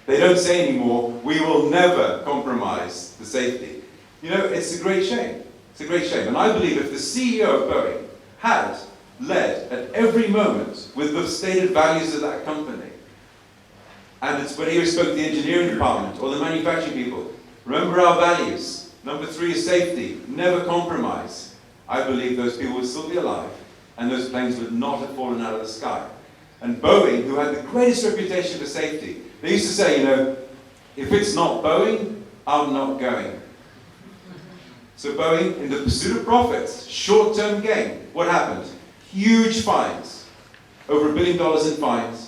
They don't say anymore, we will never compromise the safety. You know, it's a great shame. It's a great shame. And I believe if the CEO of Boeing had led at every moment with the stated values of that company, and it's when he spoke to the engineering department or the manufacturing people, remember our values. Number 3 is safety. Never compromise. I believe those people would still be alive, and those planes would not have fallen out of the sky. And Boeing, who had the greatest reputation for safety, they used to say, you know, if it's not Boeing, I'm not going. So Boeing, in the pursuit of profits, short-term gain, what happened? Huge fines. Over $1 billion in fines.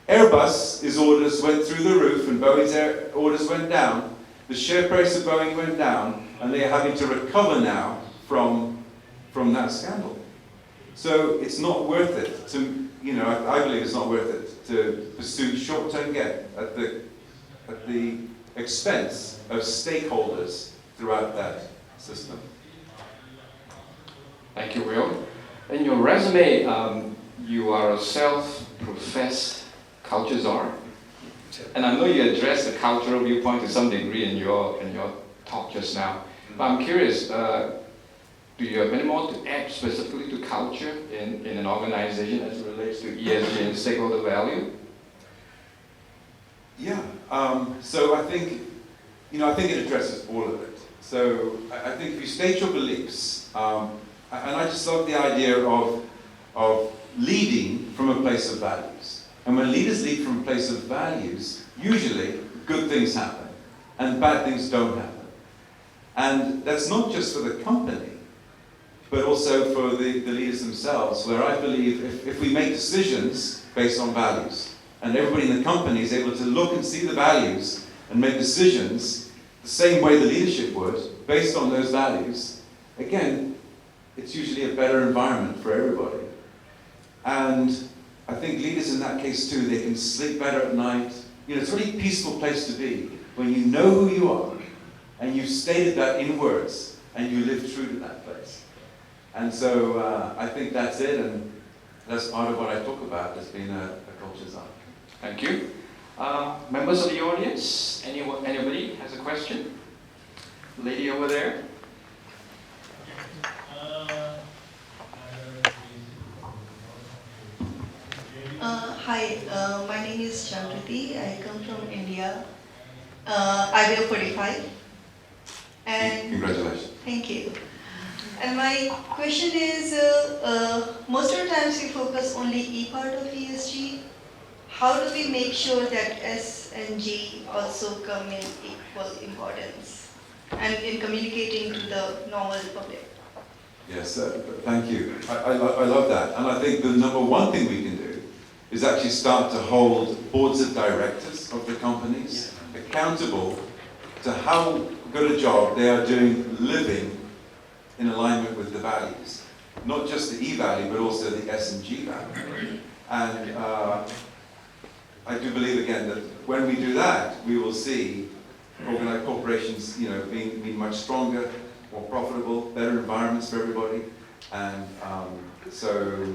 Airbus's orders went through the roof, and Boeing's orders went down. The share price of Boeing went down, and they are having to recover now from that scandal. So it's not worth it to, you know, I believe it's not worth it to pursue short-term gain at the expense of stakeholders throughout that system. Thank you, Will. In your resume, you are a self-professed culture czar. And I know you addressed the cultural viewpoint to some degree in your talk just now. But I'm curious, do you have any more to add specifically to culture in an organization as it relates to ESG and stakeholder value? Yeah. So I think it addresses all of it. So I think if you state your beliefs, and I just love the idea of leading from a place of values. And when leaders lead from a place of values, usually good things happen and bad things don't happen. And that's not just for the company, but also for the leaders themselves, where I believe if we make decisions based on values, and everybody in the company is able to look and see the values and make decisions the same way the leadership would, based on those values, again, it's usually a better environment for everybody. And I think leaders in that case too, they can sleep better at night. You know, it's a really peaceful place to be when you know who you are and you've stated that in words and you live true to that place. And so I think that's it, and that's part of what I talk about as being a culture czar. Thank you. Members of the audience, anybody has a question? Lady over there. Hi, my name is Chandrati. I come from India. I wear 45. And congratulations. Thank you. And my question is, most of the times we focus only E part of ESG. How do we make sure that S and G also come in equal importance and in communicating to the normal public? Yes, thank you. I love that. And I think the number one thing we can do is actually start to hold boards of directors of the companies accountable to how good a job they are doing living in alignment with the values. Not just the E value, but also the S and G value. And I do believe, again, that when we do that, we will see organized corporations, you know, being much stronger, more profitable, better environments for everybody. And so,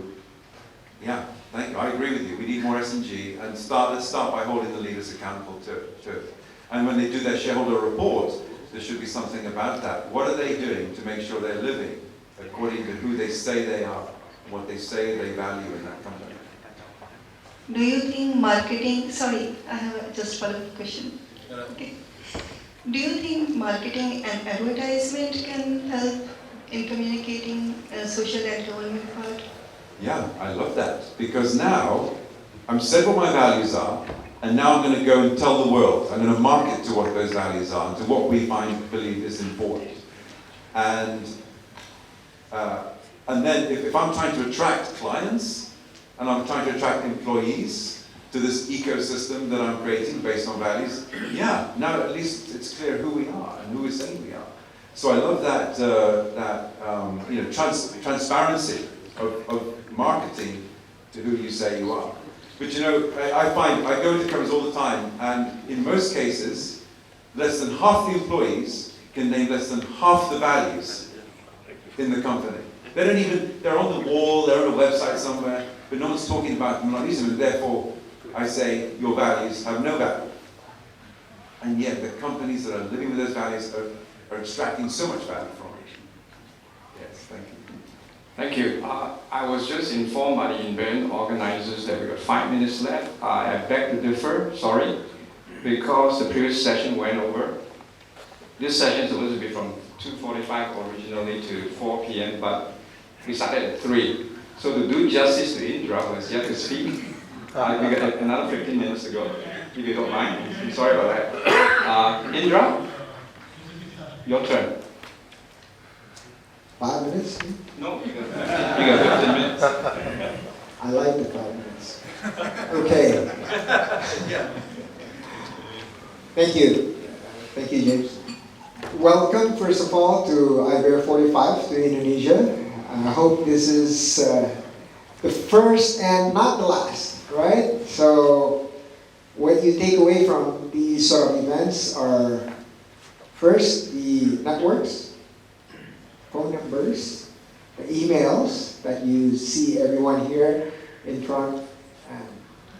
yeah, thank you. I agree with you. We need more S&G, and let's start by holding the leaders accountable to it. And when they do their shareholder report, there should be something about that. What are they doing to make sure they're living according to who they say they are, and what they say they value in that company? Do you think marketing, sorry, I have just a follow-up question. Okay. Do you think marketing and advertisement can help in communicating social and government part? Yeah, I love that, because now I'm said what my values are, and now I'm going to go and tell the world. I'm going to market to what those values are and to what we believe is important. And And then if I'm trying to attract clients, and I'm trying to attract employees to this ecosystem that I'm creating based on values, yeah, now at least it's clear who we are and who we're saying we are. So I love that, transparency of marketing to who you say you are. But I find, I go into companies all the time, and in most cases, less than half the employees can name less than half the values in the company. They don't even, they're on the wall, they're on a website somewhere, but no one's talking about them, not using them, and therefore I say your values have no value. And yet the companies that are living with those values are extracting so much value from it. Yes, thank you. Thank you. I was just informed by the event organizers that we got 5 minutes left. I beg to differ, sorry, because the previous session went over. This session is supposed to be from 2:45 originally to 4 p.m., but we started at 3. So to do justice to Indra, who has yet to speak, we got another 15 minutes to go, if you don't mind. I'm sorry about that. Indra, your turn. 5 minutes? No, you got 15 minutes. I like the 5 minutes. Okay. Thank you. Thank you, James. Welcome, first of all, to IBER 45 to Indonesia. I hope this is the first and not the last, right? So what you take away from these sort of events are, first, the networks, phone numbers, the emails that you see everyone here in front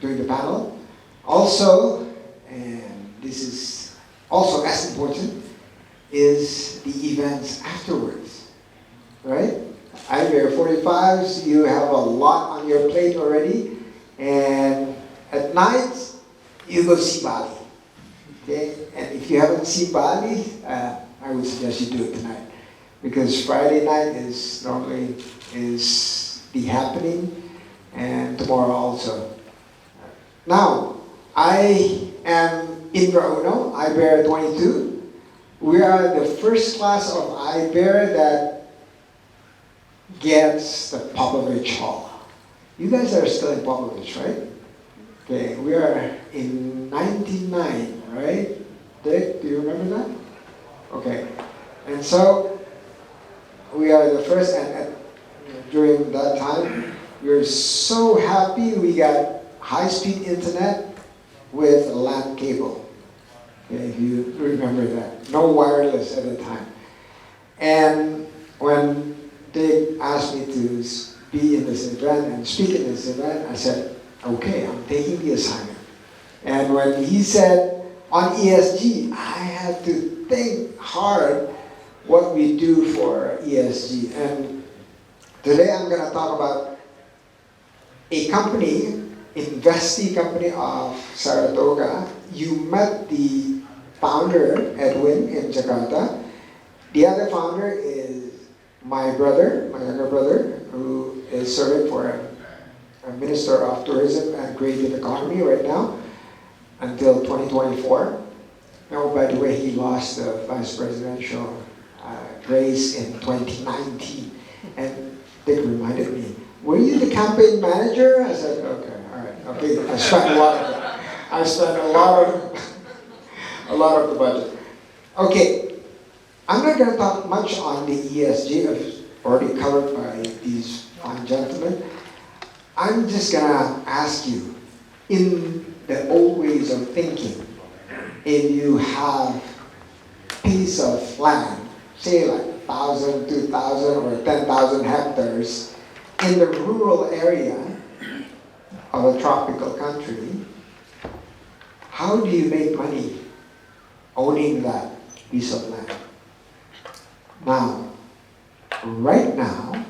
during the panel. Also, and this is also as important, is the events afterwards, right? IBER 45s, you have a lot on your plate already, and at night, you go see Bali, okay? And if you haven't seen Bali, I would suggest you do it tonight, because Friday night is normally the happening, and tomorrow also. Now, I am Indra, IBER 22. We are the first class of IBER that gets the Popovich Hall. You guys are still in Popovich, right? Okay, we are in 99, right? Dick, do you remember that? Okay, and so we are the first, and during that time, we're so happy we got high-speed internet with a LAN cable. Okay, if you remember that. No wireless at the time. And when they asked me to be in this event and speak in this event, I said, okay, I'm taking the assignment. And when he said, on ESG, I had to think hard what we do for ESG. And today I'm going to talk about a company, investee company of Saratoga. You met the founder, Edwin, in Jakarta. The other founder is my brother, my younger brother, who is serving for a Minister of Tourism and Creative Economy right now until 2024. Oh, by the way, he lost the vice presidential race in 2019. And Dick reminded me, were you the campaign manager? I said, okay, all right, okay. I spent a lot of the budget. Okay, I'm not going to talk much on the ESG. I've already covered by these fine gentlemen. I'm just going to ask you, in the old ways of thinking, if you have a piece of land, say like 1,000, 2,000, or 10,000 hectares in the rural area of a tropical country, how do you make money owning that piece of land? Now, right now,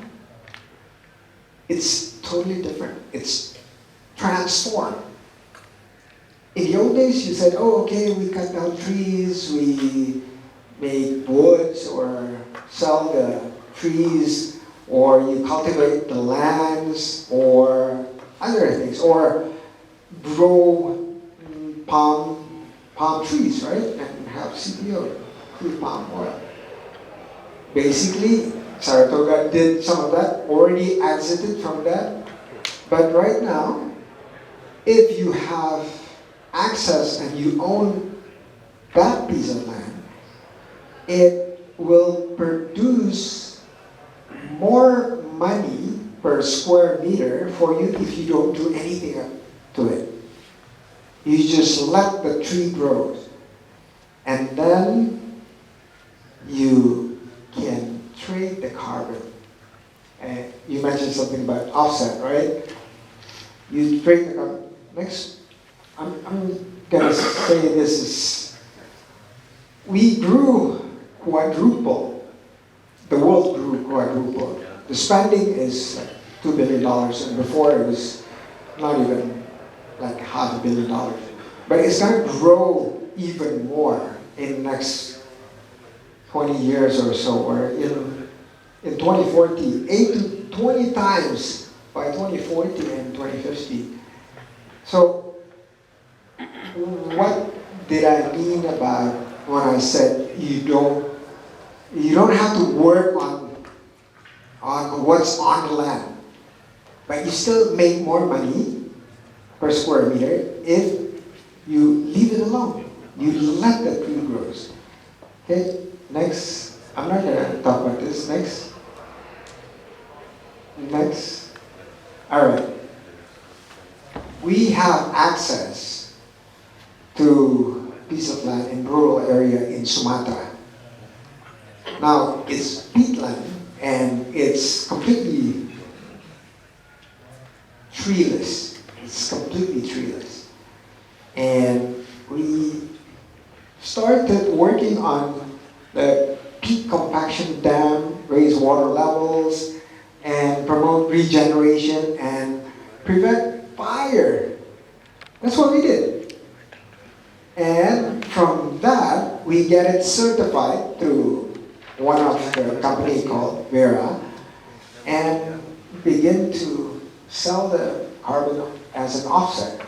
it's totally different. It's transformed. In the old days, you said, oh, okay, we cut down trees, we make woods or sell the trees, or you cultivate the lands, or other things, or grow palm trees, right? And have CPO, crude palm oil. Basically, Saratoga did some of that, already exited from that. But right now, if you have access and you own that piece of land, it will produce more money per square meter for you if you don't do anything to it. You just let the tree grow. And then you can trade the carbon. And you mentioned something about offset, right? You trade the carbon. Next, I'm gonna say this is, we grew quadruple. The world grew quadruple. The spending is like $2 billion, and before it was not even like $500 million. But it's gonna grow even more in the next 20 years or so, or in 2040, 8 to 20 times by 2040 and 2050. So what did I mean about when I said you don't have to work on what's on the land, but you still make more money per square meter if you leave it alone. You let the tree grow. Okay, next. I'm not gonna talk about this. Next. Next. All right. We have access to a piece of land in rural area in Sumatra. Now, it's peatland and it's completely treeless. It's completely treeless. And we started working on the peat compaction dam, raise water levels, and promote regeneration and prevent fire. That's what we did. And from that, we get it certified through one of the company called Vera, and begin to sell the carbon as an offset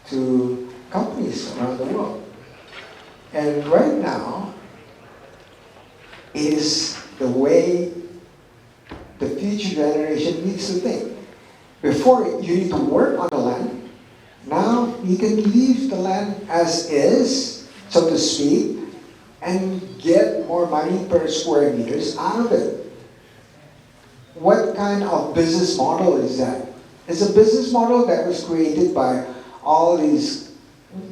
to companies around the world. And right now, is the way the future generation needs to think. Before, you need to work on the land. Now, you can leave the land as is, so to speak, and get more money per square meters out of it. What kind of business model is that? It's a business model that was created by all these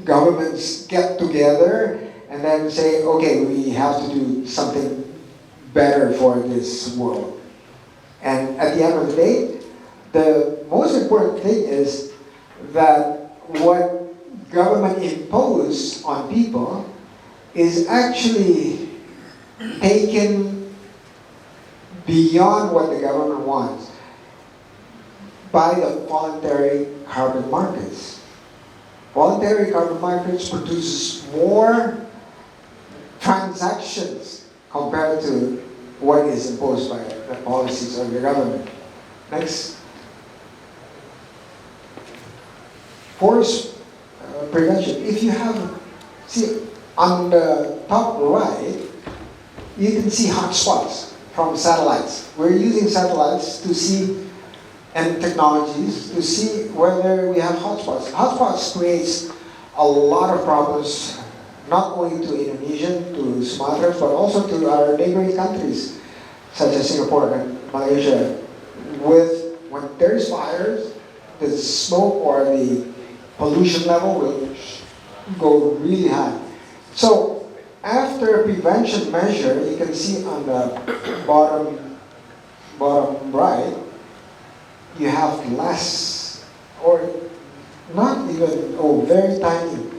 governments get together and then say, okay, we have to do something better for this world. And at the end of the day, the most important thing is that what government imposed on people is actually taken beyond what the government wants by the voluntary carbon markets. Voluntary carbon markets produces more transactions compared to what is imposed by the policies of the government. Next. Forest prevention. If you have, see, on the top right, you can see hotspots from satellites. We're using satellites to see, and technologies, to see whether we have hotspots. Hotspots creates a lot of problems, not only to Indonesia, to Sumatra, but also to our neighboring countries, such as Singapore and Malaysia. When there's fires, the smoke or the pollution level will go really high. So after prevention measure, you can see on the bottom right, you have less, or not even, very tiny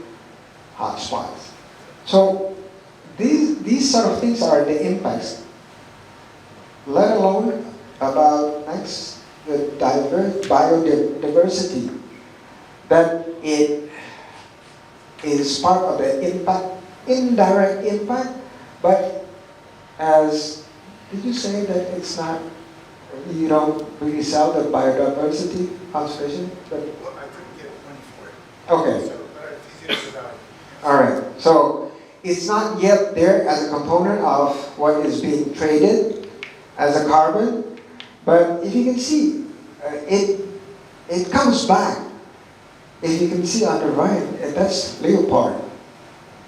hotspots. So these sort of things are the impacts, let alone about next, the biodiversity, that it is part of the impact, indirect impact, but as, did you say that it's not, you don't really sell the biodiversity conservation? But, Well, I couldn't get money for it. okay. So, but it's easy to All right, so it's not yet there as a component of what is being traded, as a carbon, but if you can see, it comes back. If you can see on the right, that's leopard.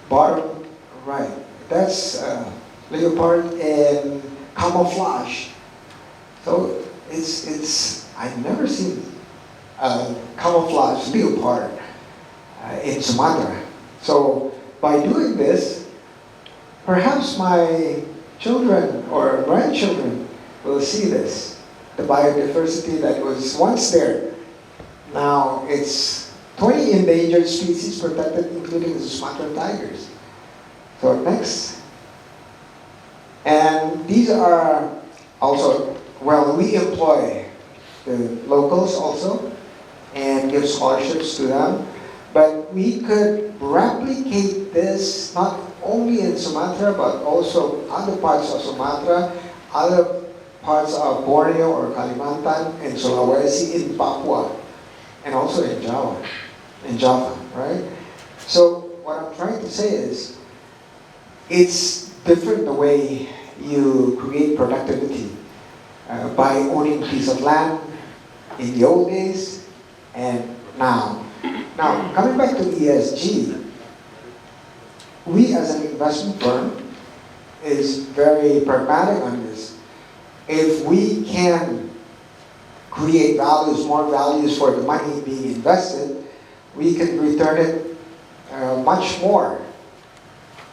Bottom right, that's leopard in camouflage. So I've never seen camouflage leopard in Sumatra. So by doing this, perhaps my children or grandchildren will see this. The biodiversity that was once there. Now it's 20 endangered species protected, including the Sumatran tigers. So next. And these are also, well, we employ the locals also and give scholarships to them. But we could replicate this not only in Sumatra, but also other parts of Sumatra, other parts of Borneo or Kalimantan, and Sulawesi, in Papua, and also in Java, right? So what I'm trying to say is, it's different the way you create productivity by owning a piece of land in the old days and now. Now, coming back to ESG, we as an investment firm is very pragmatic on this. If we can create values, more values for the money being invested, we can return it much more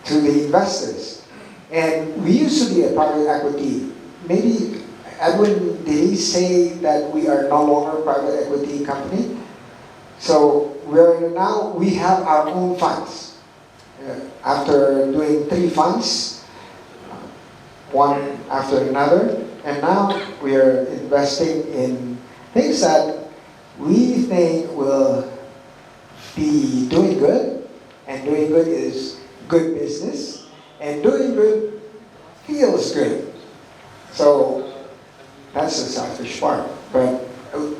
to the investors. And we used to be a private equity. Maybe, Edwin, did he say that we are no longer a private equity company? So we have our own funds. After doing 3 funds, one after another, and now we are investing in things that we think will be doing good, and doing good is good business, and doing good feels good. So that's the selfish part, but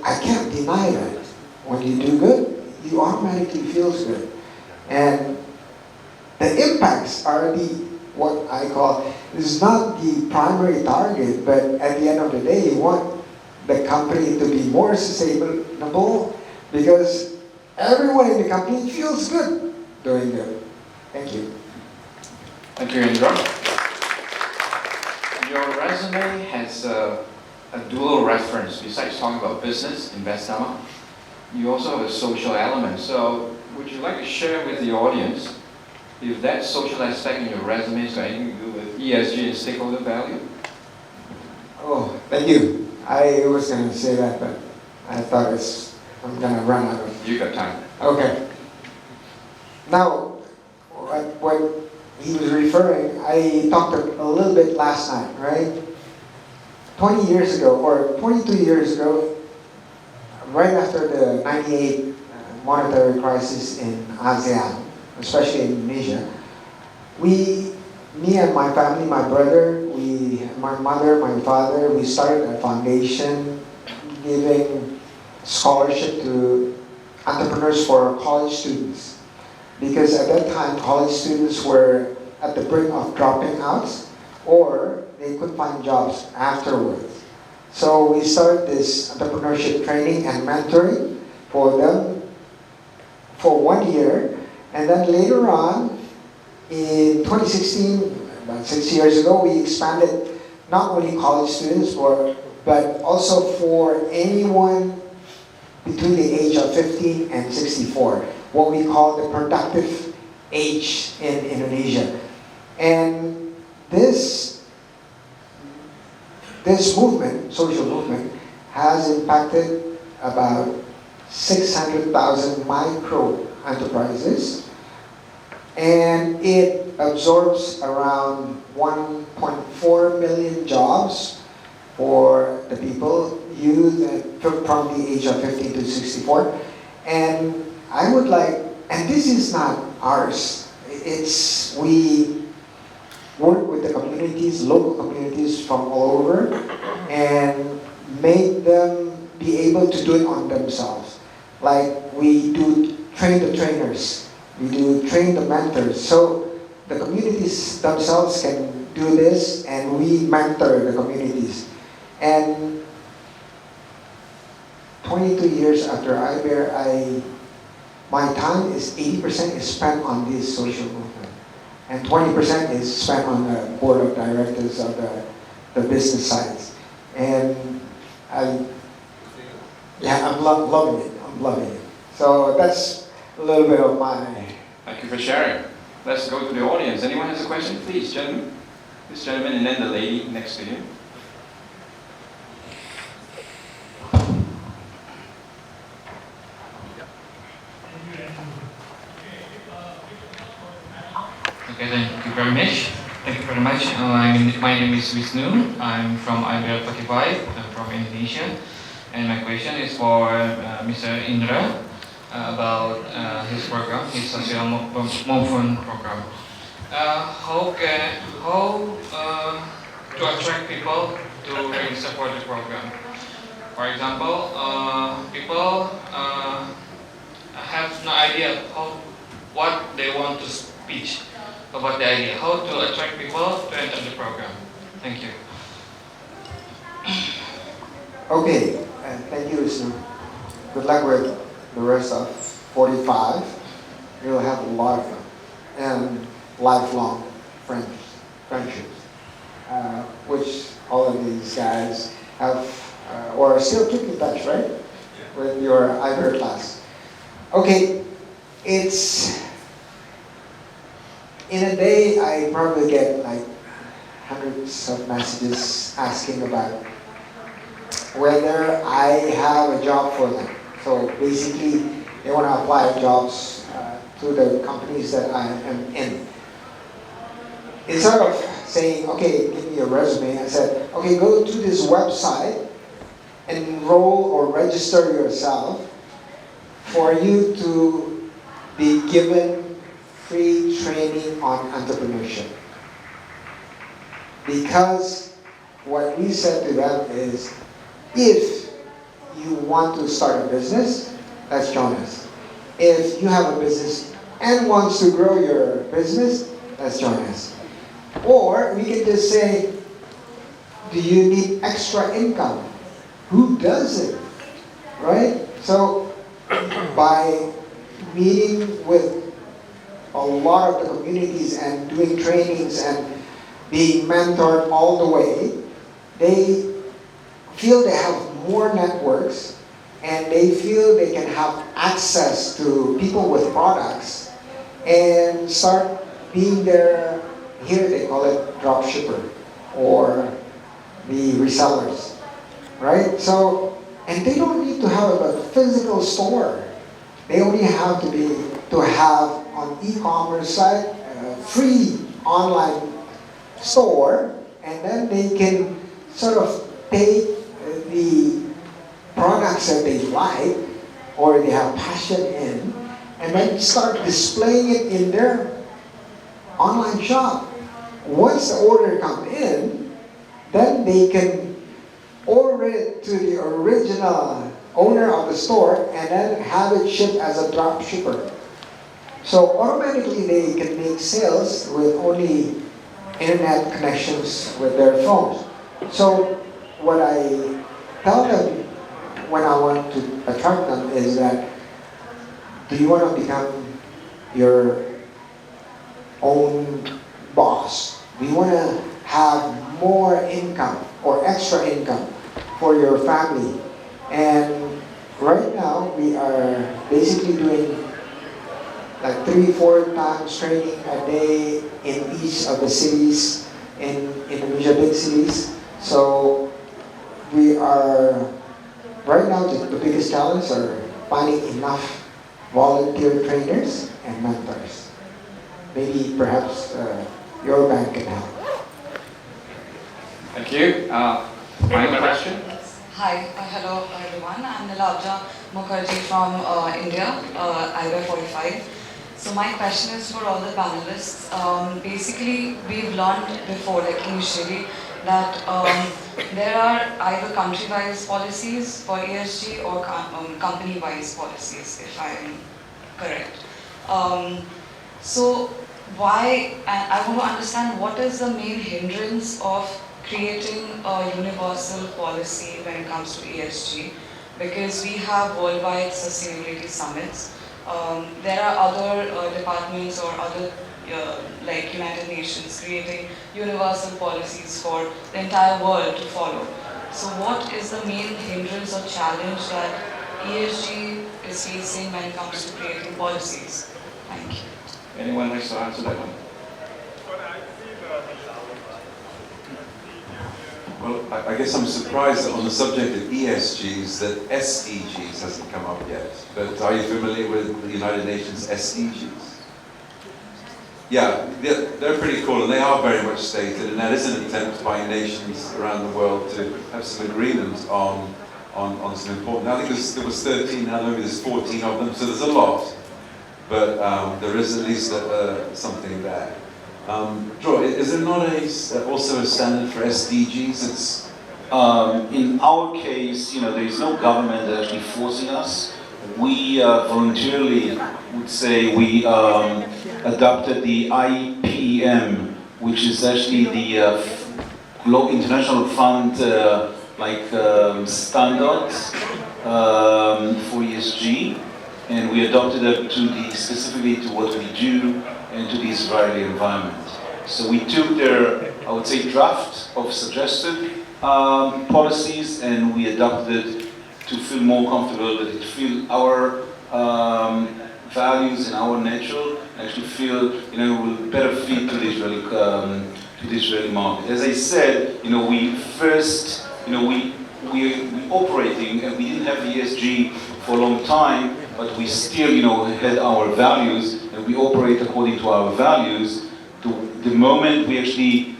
I can't deny that. When you do good, you automatically feels good. And the impacts are what I call, this is not the primary target, but at the end of the day, you want the company to be more sustainable because everyone in the company feels good doing good. Thank you. Thank you, Indra. Your resume has a dual reference. Besides talking about business, Investama, you also have a social element. So would you like to share with the audience if that social aspect in your resume has got anything to do with ESG and stakeholder value? Oh, thank you. I was going to say that, but I thought I'm going to run out of... You got time. Okay. Now, what he was referring, I talked a little bit last night, right? 20 years ago, or 22 years ago, right after the 98 monetary crisis in ASEAN, especially in Indonesia, me and my family, my brother, my mother, my father, we started a foundation giving scholarship to entrepreneurs for college students. Because at that time, college students were at the brink of dropping out, or they couldn't find jobs afterwards. So we started this entrepreneurship training and mentoring for them for 1 year. And then later on, in 2016, about 6 years ago, we expanded not only college students, but also for anyone between the age of 15 and 64, what we call the productive age in Indonesia. And this movement, social movement, has impacted about 600,000 micro enterprises, and it absorbs around 1.4 million jobs for the people, youth from the age of 15 to 64. And I would like, and this is not ours, we work with the communities, local communities from all over, and make them be able to do it on themselves. Like we do train the trainers, we do train the mentors, so the communities themselves can do this, and we mentor the communities. And 22 years after IBER, my time is 80% is spent on this social movement, and 20% is spent on the board of directors of the business sides. And I'm loving it. I'm loving it. So that's a little bit of my. Thank you for sharing. Let's go to the audience. Anyone has a question, please, gentlemen? This gentleman and then the lady next to you. Okay, thank you very much. Thank you very much. My name is Wisnu. I'm from IBER 45, from Indonesia. And my question is for Mr. Indra about his program, his social movement program. How to attract people to register for the program? For example, people have no idea what they want to speak about the idea. How to attract people to enter the program? Thank you. Okay, and thank you, Vishnu. Good luck with the rest of 45. You'll have a lot of fun and lifelong friendships, which all of these guys have or still keep in touch, right? With your IBER class. Okay, it's in a day I probably get like hundreds of messages asking about whether I have a job for them. So basically, they want to apply jobs to the companies that I am in. Instead of saying, okay, give me your resume, I said, okay, go to this website, enroll or register yourself for you to be given free training on entrepreneurship. Because what we said to them is, if you want to start a business, let's join us. If you have a business and wants to grow your business, let's join us. Or we can just say, do you need extra income? Who doesn't? Right? So by meeting with a lot of the communities and doing trainings and being mentored all the way, they feel they have more networks and they feel they can have access to people with products and start being their, here they call it drop shipper or the resellers, right? So, and they don't need to have a physical store. They only have to have on e-commerce site a free online store, and then they can sort of take the products that they like or they have passion in, and then start displaying it in their online shop. Once the order comes in, then they can order it to the original owner of the store and then have it shipped as a drop shipper. So automatically they can make sales with only internet connections with their phones. So what I tell them when I want to attract them is that, do you want to become your own boss? Do you want to have more income or extra income for your family? And right now we are basically doing like 3-4 times training a day in each of the cities in Indonesia, big cities. So we are, right now the biggest challenge are finding enough volunteer trainers and mentors. Maybe perhaps your bank can help. Thank you. Final question? Hi, hello everyone. I'm Nilabja Mukherjee from India, IBER 45. So my question is for all the panelists. Basically, we've learned before, like initially, that there are either country-wise policies for ESG or company-wise policies, if I'm correct. So why, and I want to understand what is the main hindrance of creating a universal policy when it comes to ESG, because we have worldwide sustainability summits. There are other departments or other like United Nations creating universal policies for the entire world to follow. So what is the main hindrance or challenge that ESG is facing when it comes to creating policies? Thank you. Anyone likes to answer that one? Well, I guess I'm surprised that on the subject of ESGs that SDGs hasn't come up yet. But are you familiar with the United Nations SDGs? Yeah, they're pretty cool, and they are very much stated, and that is an attempt by nations around the world to have some agreement on some important. I think there was 13, now maybe there's 14 of them, so there's a lot, but there is at least something there. Dror, is there not also a standard for SDGs? It's in our case, there is no government actually forcing us. We voluntarily would say we adopted the IPM, which is actually the International Fund standards for ESG, and we adopted it specifically to what we do and to the Israeli environment. So we took their, I would say, draft of suggested policies, and we adopted it to feel more comfortable, that it feel our values and our nature, actually feel, will better fit to the Israeli market. As I said, we first, we operating, and we didn't have ESG for a long time, but we still, had our values, and we operate according to our values. The moment we actually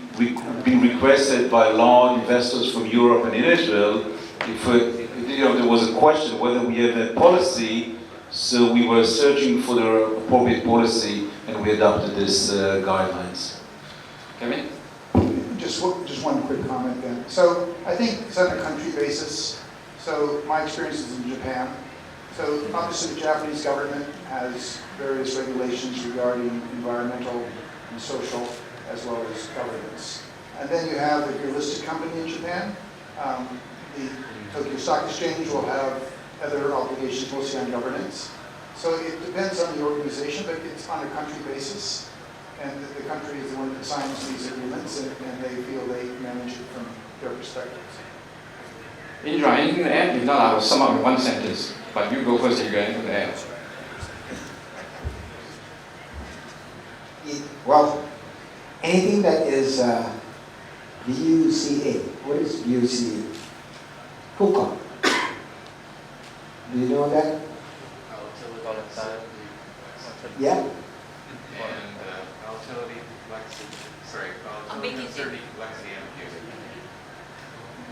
been requested by large investors from Europe and in Israel, if there was a question whether we have a policy, so we were searching for the appropriate policy, and we adopted these guidelines. Kevin? Just one quick comment then. So I think it's on a country basis. So my experience is in Japan. So obviously the Japanese government has various regulations regarding environmental and social, as well as governance. And then you have, if you're a listed company in Japan, the Tokyo Stock Exchange will have other obligations, mostly on governance. So it depends on the organization, but it's on a country basis. And the country is the one that signs these agreements, and they feel they manage it from their perspective. Indra, anything to add? If not, I will sum up in one sentence. But you go first if you got anything to add. Well, anything that is VUCA. What is VUCA? Hookah. Do you know that? Yeah?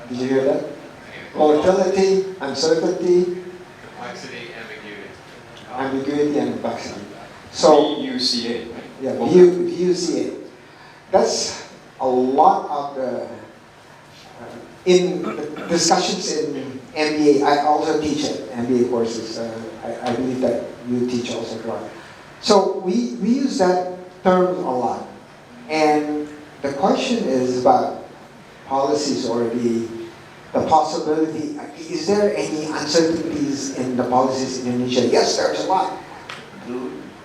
Did you hear that? Volatility, uncertainty, Complexity, ambiguity, and complexity. So VUCA, right? Yeah, VUCA. That's a lot of the in the discussions in MBA. I also teach at MBA courses. I believe that you teach also, Dror. So we use that term a lot, and the question is about policies or the possibility. Is there any uncertainties in the policies in Indonesia? Yes, there's a lot.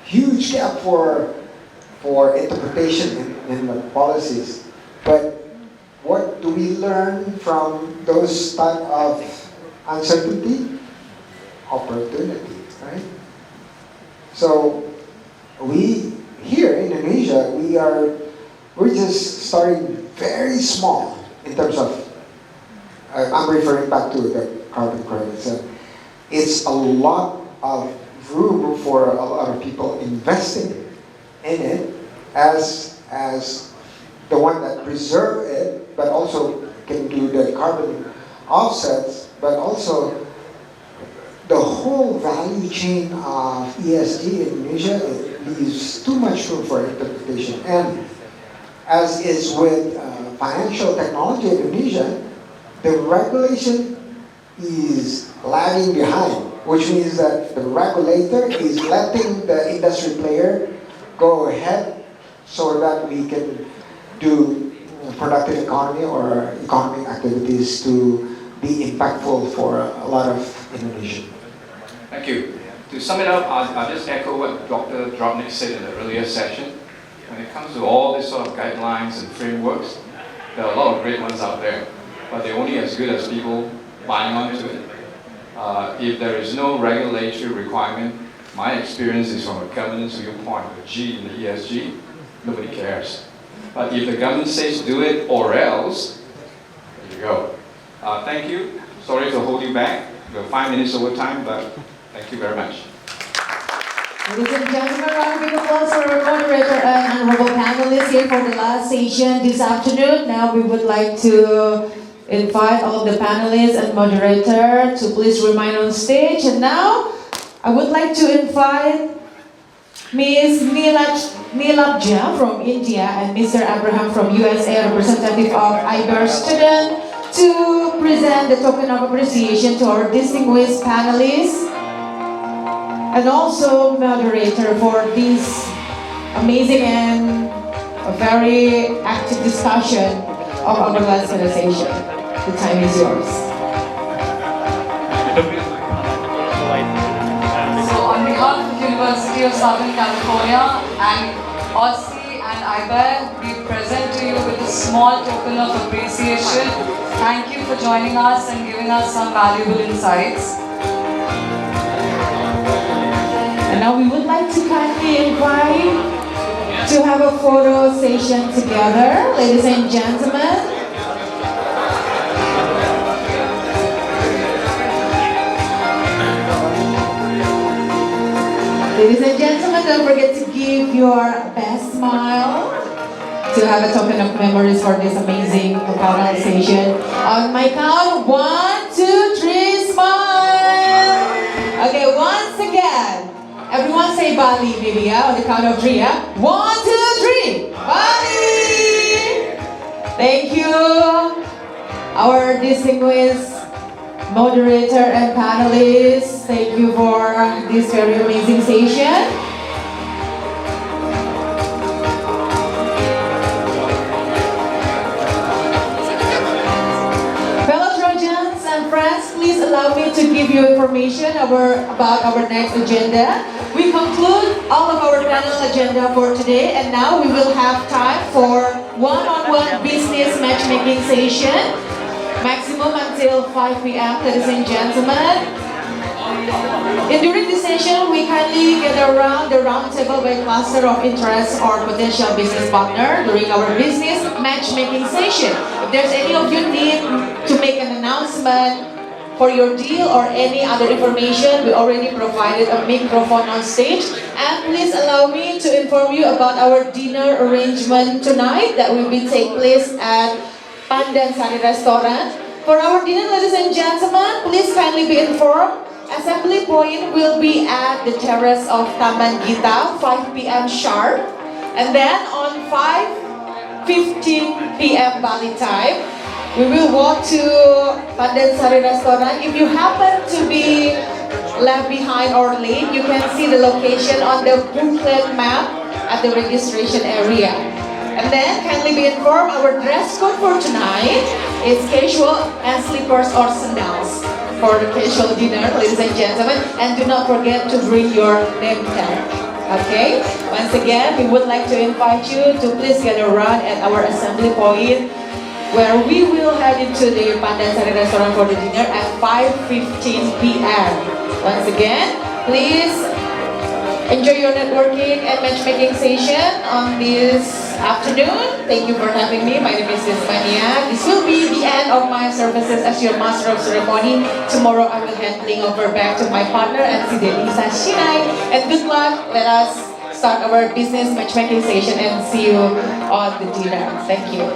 Huge gap for interpretation in the policies. But what do we learn from those type of uncertainty? Opportunity, right? So we here in Indonesia, we're just starting very small in terms of. I'm referring back to the carbon credits. It's a lot of room for a lot of people investing in it as the one that preserve it, but also can do the carbon offsets, but also the whole value chain of ESG in Indonesia, it leaves too much room for interpretation. And as is with financial technology in Indonesia, the regulation is lagging behind, which means that the regulator is letting the industry player go ahead so that we can do productive economy or economic activities to be impactful for a lot of Indonesians. Thank you. To sum it up, I'll just echo what Dr. Drobnik said in the earlier session. When it comes to all these sort of guidelines and frameworks, there are a lot of great ones out there, but they're only as good as people buying onto it. If there is no regulatory requirement, my experience is from a governance viewpoint, the G in the ESG, nobody cares. But if the government says do it or else, there you go. Thank you. Sorry to hold you back. We're 5 minutes over time, but thank you very much. Ladies and gentlemen, round of applause for our moderator and honorable panelists here for the last session this afternoon. Now we would like to invite all of the panelists and moderator to please remain on stage. And now I would like to invite Ms. Neelabja from India and Mr. Abraham from USA, representative of IBER student, to present the token of appreciation to our distinguished panelists and also moderator for this amazing and a very active discussion of our last conversation. The time is yours. So on behalf of the University of Southern California and USC and IBER, we present to you with a small token of appreciation. Thank you for joining us and giving us some valuable insights. And now we would like to kindly invite to have a photo session together, ladies and gentlemen. Ladies and gentlemen, don't forget to give your best smile to have a token of memories for this amazing panel session. On my count, 1, 2, 3, smile! Okay, once again. Everyone say Bali, maybe, yeah? On the count of 3, yeah? 1, 2, 3, Bali! Thank you, our distinguished moderator and panelists. Thank you for this very amazing session. Fellow Trojans and friends, please allow me to give you information about our next agenda. We conclude all of our panel agenda for today, and now we will have time for one-on-one business matchmaking session, maximum until 5 p.m., ladies and gentlemen. And during this session, we kindly gather around the round table by cluster of interest or potential business partner during our business matchmaking session. If there's any of you need to make an announcement for your deal or any other information, we already provided a microphone on stage. And please allow me to inform you about our dinner arrangement tonight that will be take place at Pandan Sari Restaurant. For our dinner, ladies and gentlemen, please kindly be informed. Assembly point will be at the terrace of Taman Gita, 5 p.m. sharp. And then on 5:15 p.m. Bali time, we will walk to Pandan Sari Restaurant. If you happen to be left behind or late, you can see the location on the booklet map at the registration area. And then kindly be informed, our dress code for tonight is casual and slippers or sandals for the casual dinner, ladies and gentlemen. And do not forget to bring your name tag. Okay? Once again, we would like to invite you to please gather around at our assembly point, where we will head into the Pandan Sari Restaurant for the dinner at 5:15 p.m. Once again, please enjoy your networking and matchmaking session on this afternoon. Thank you for having me. My name is Desmania. This will be the end of my services as your master of ceremony. Tomorrow I will handing over back to my partner and Lisa Shinai. And good luck. Let us start our business matchmaking session and see you on the dinner. Thank you.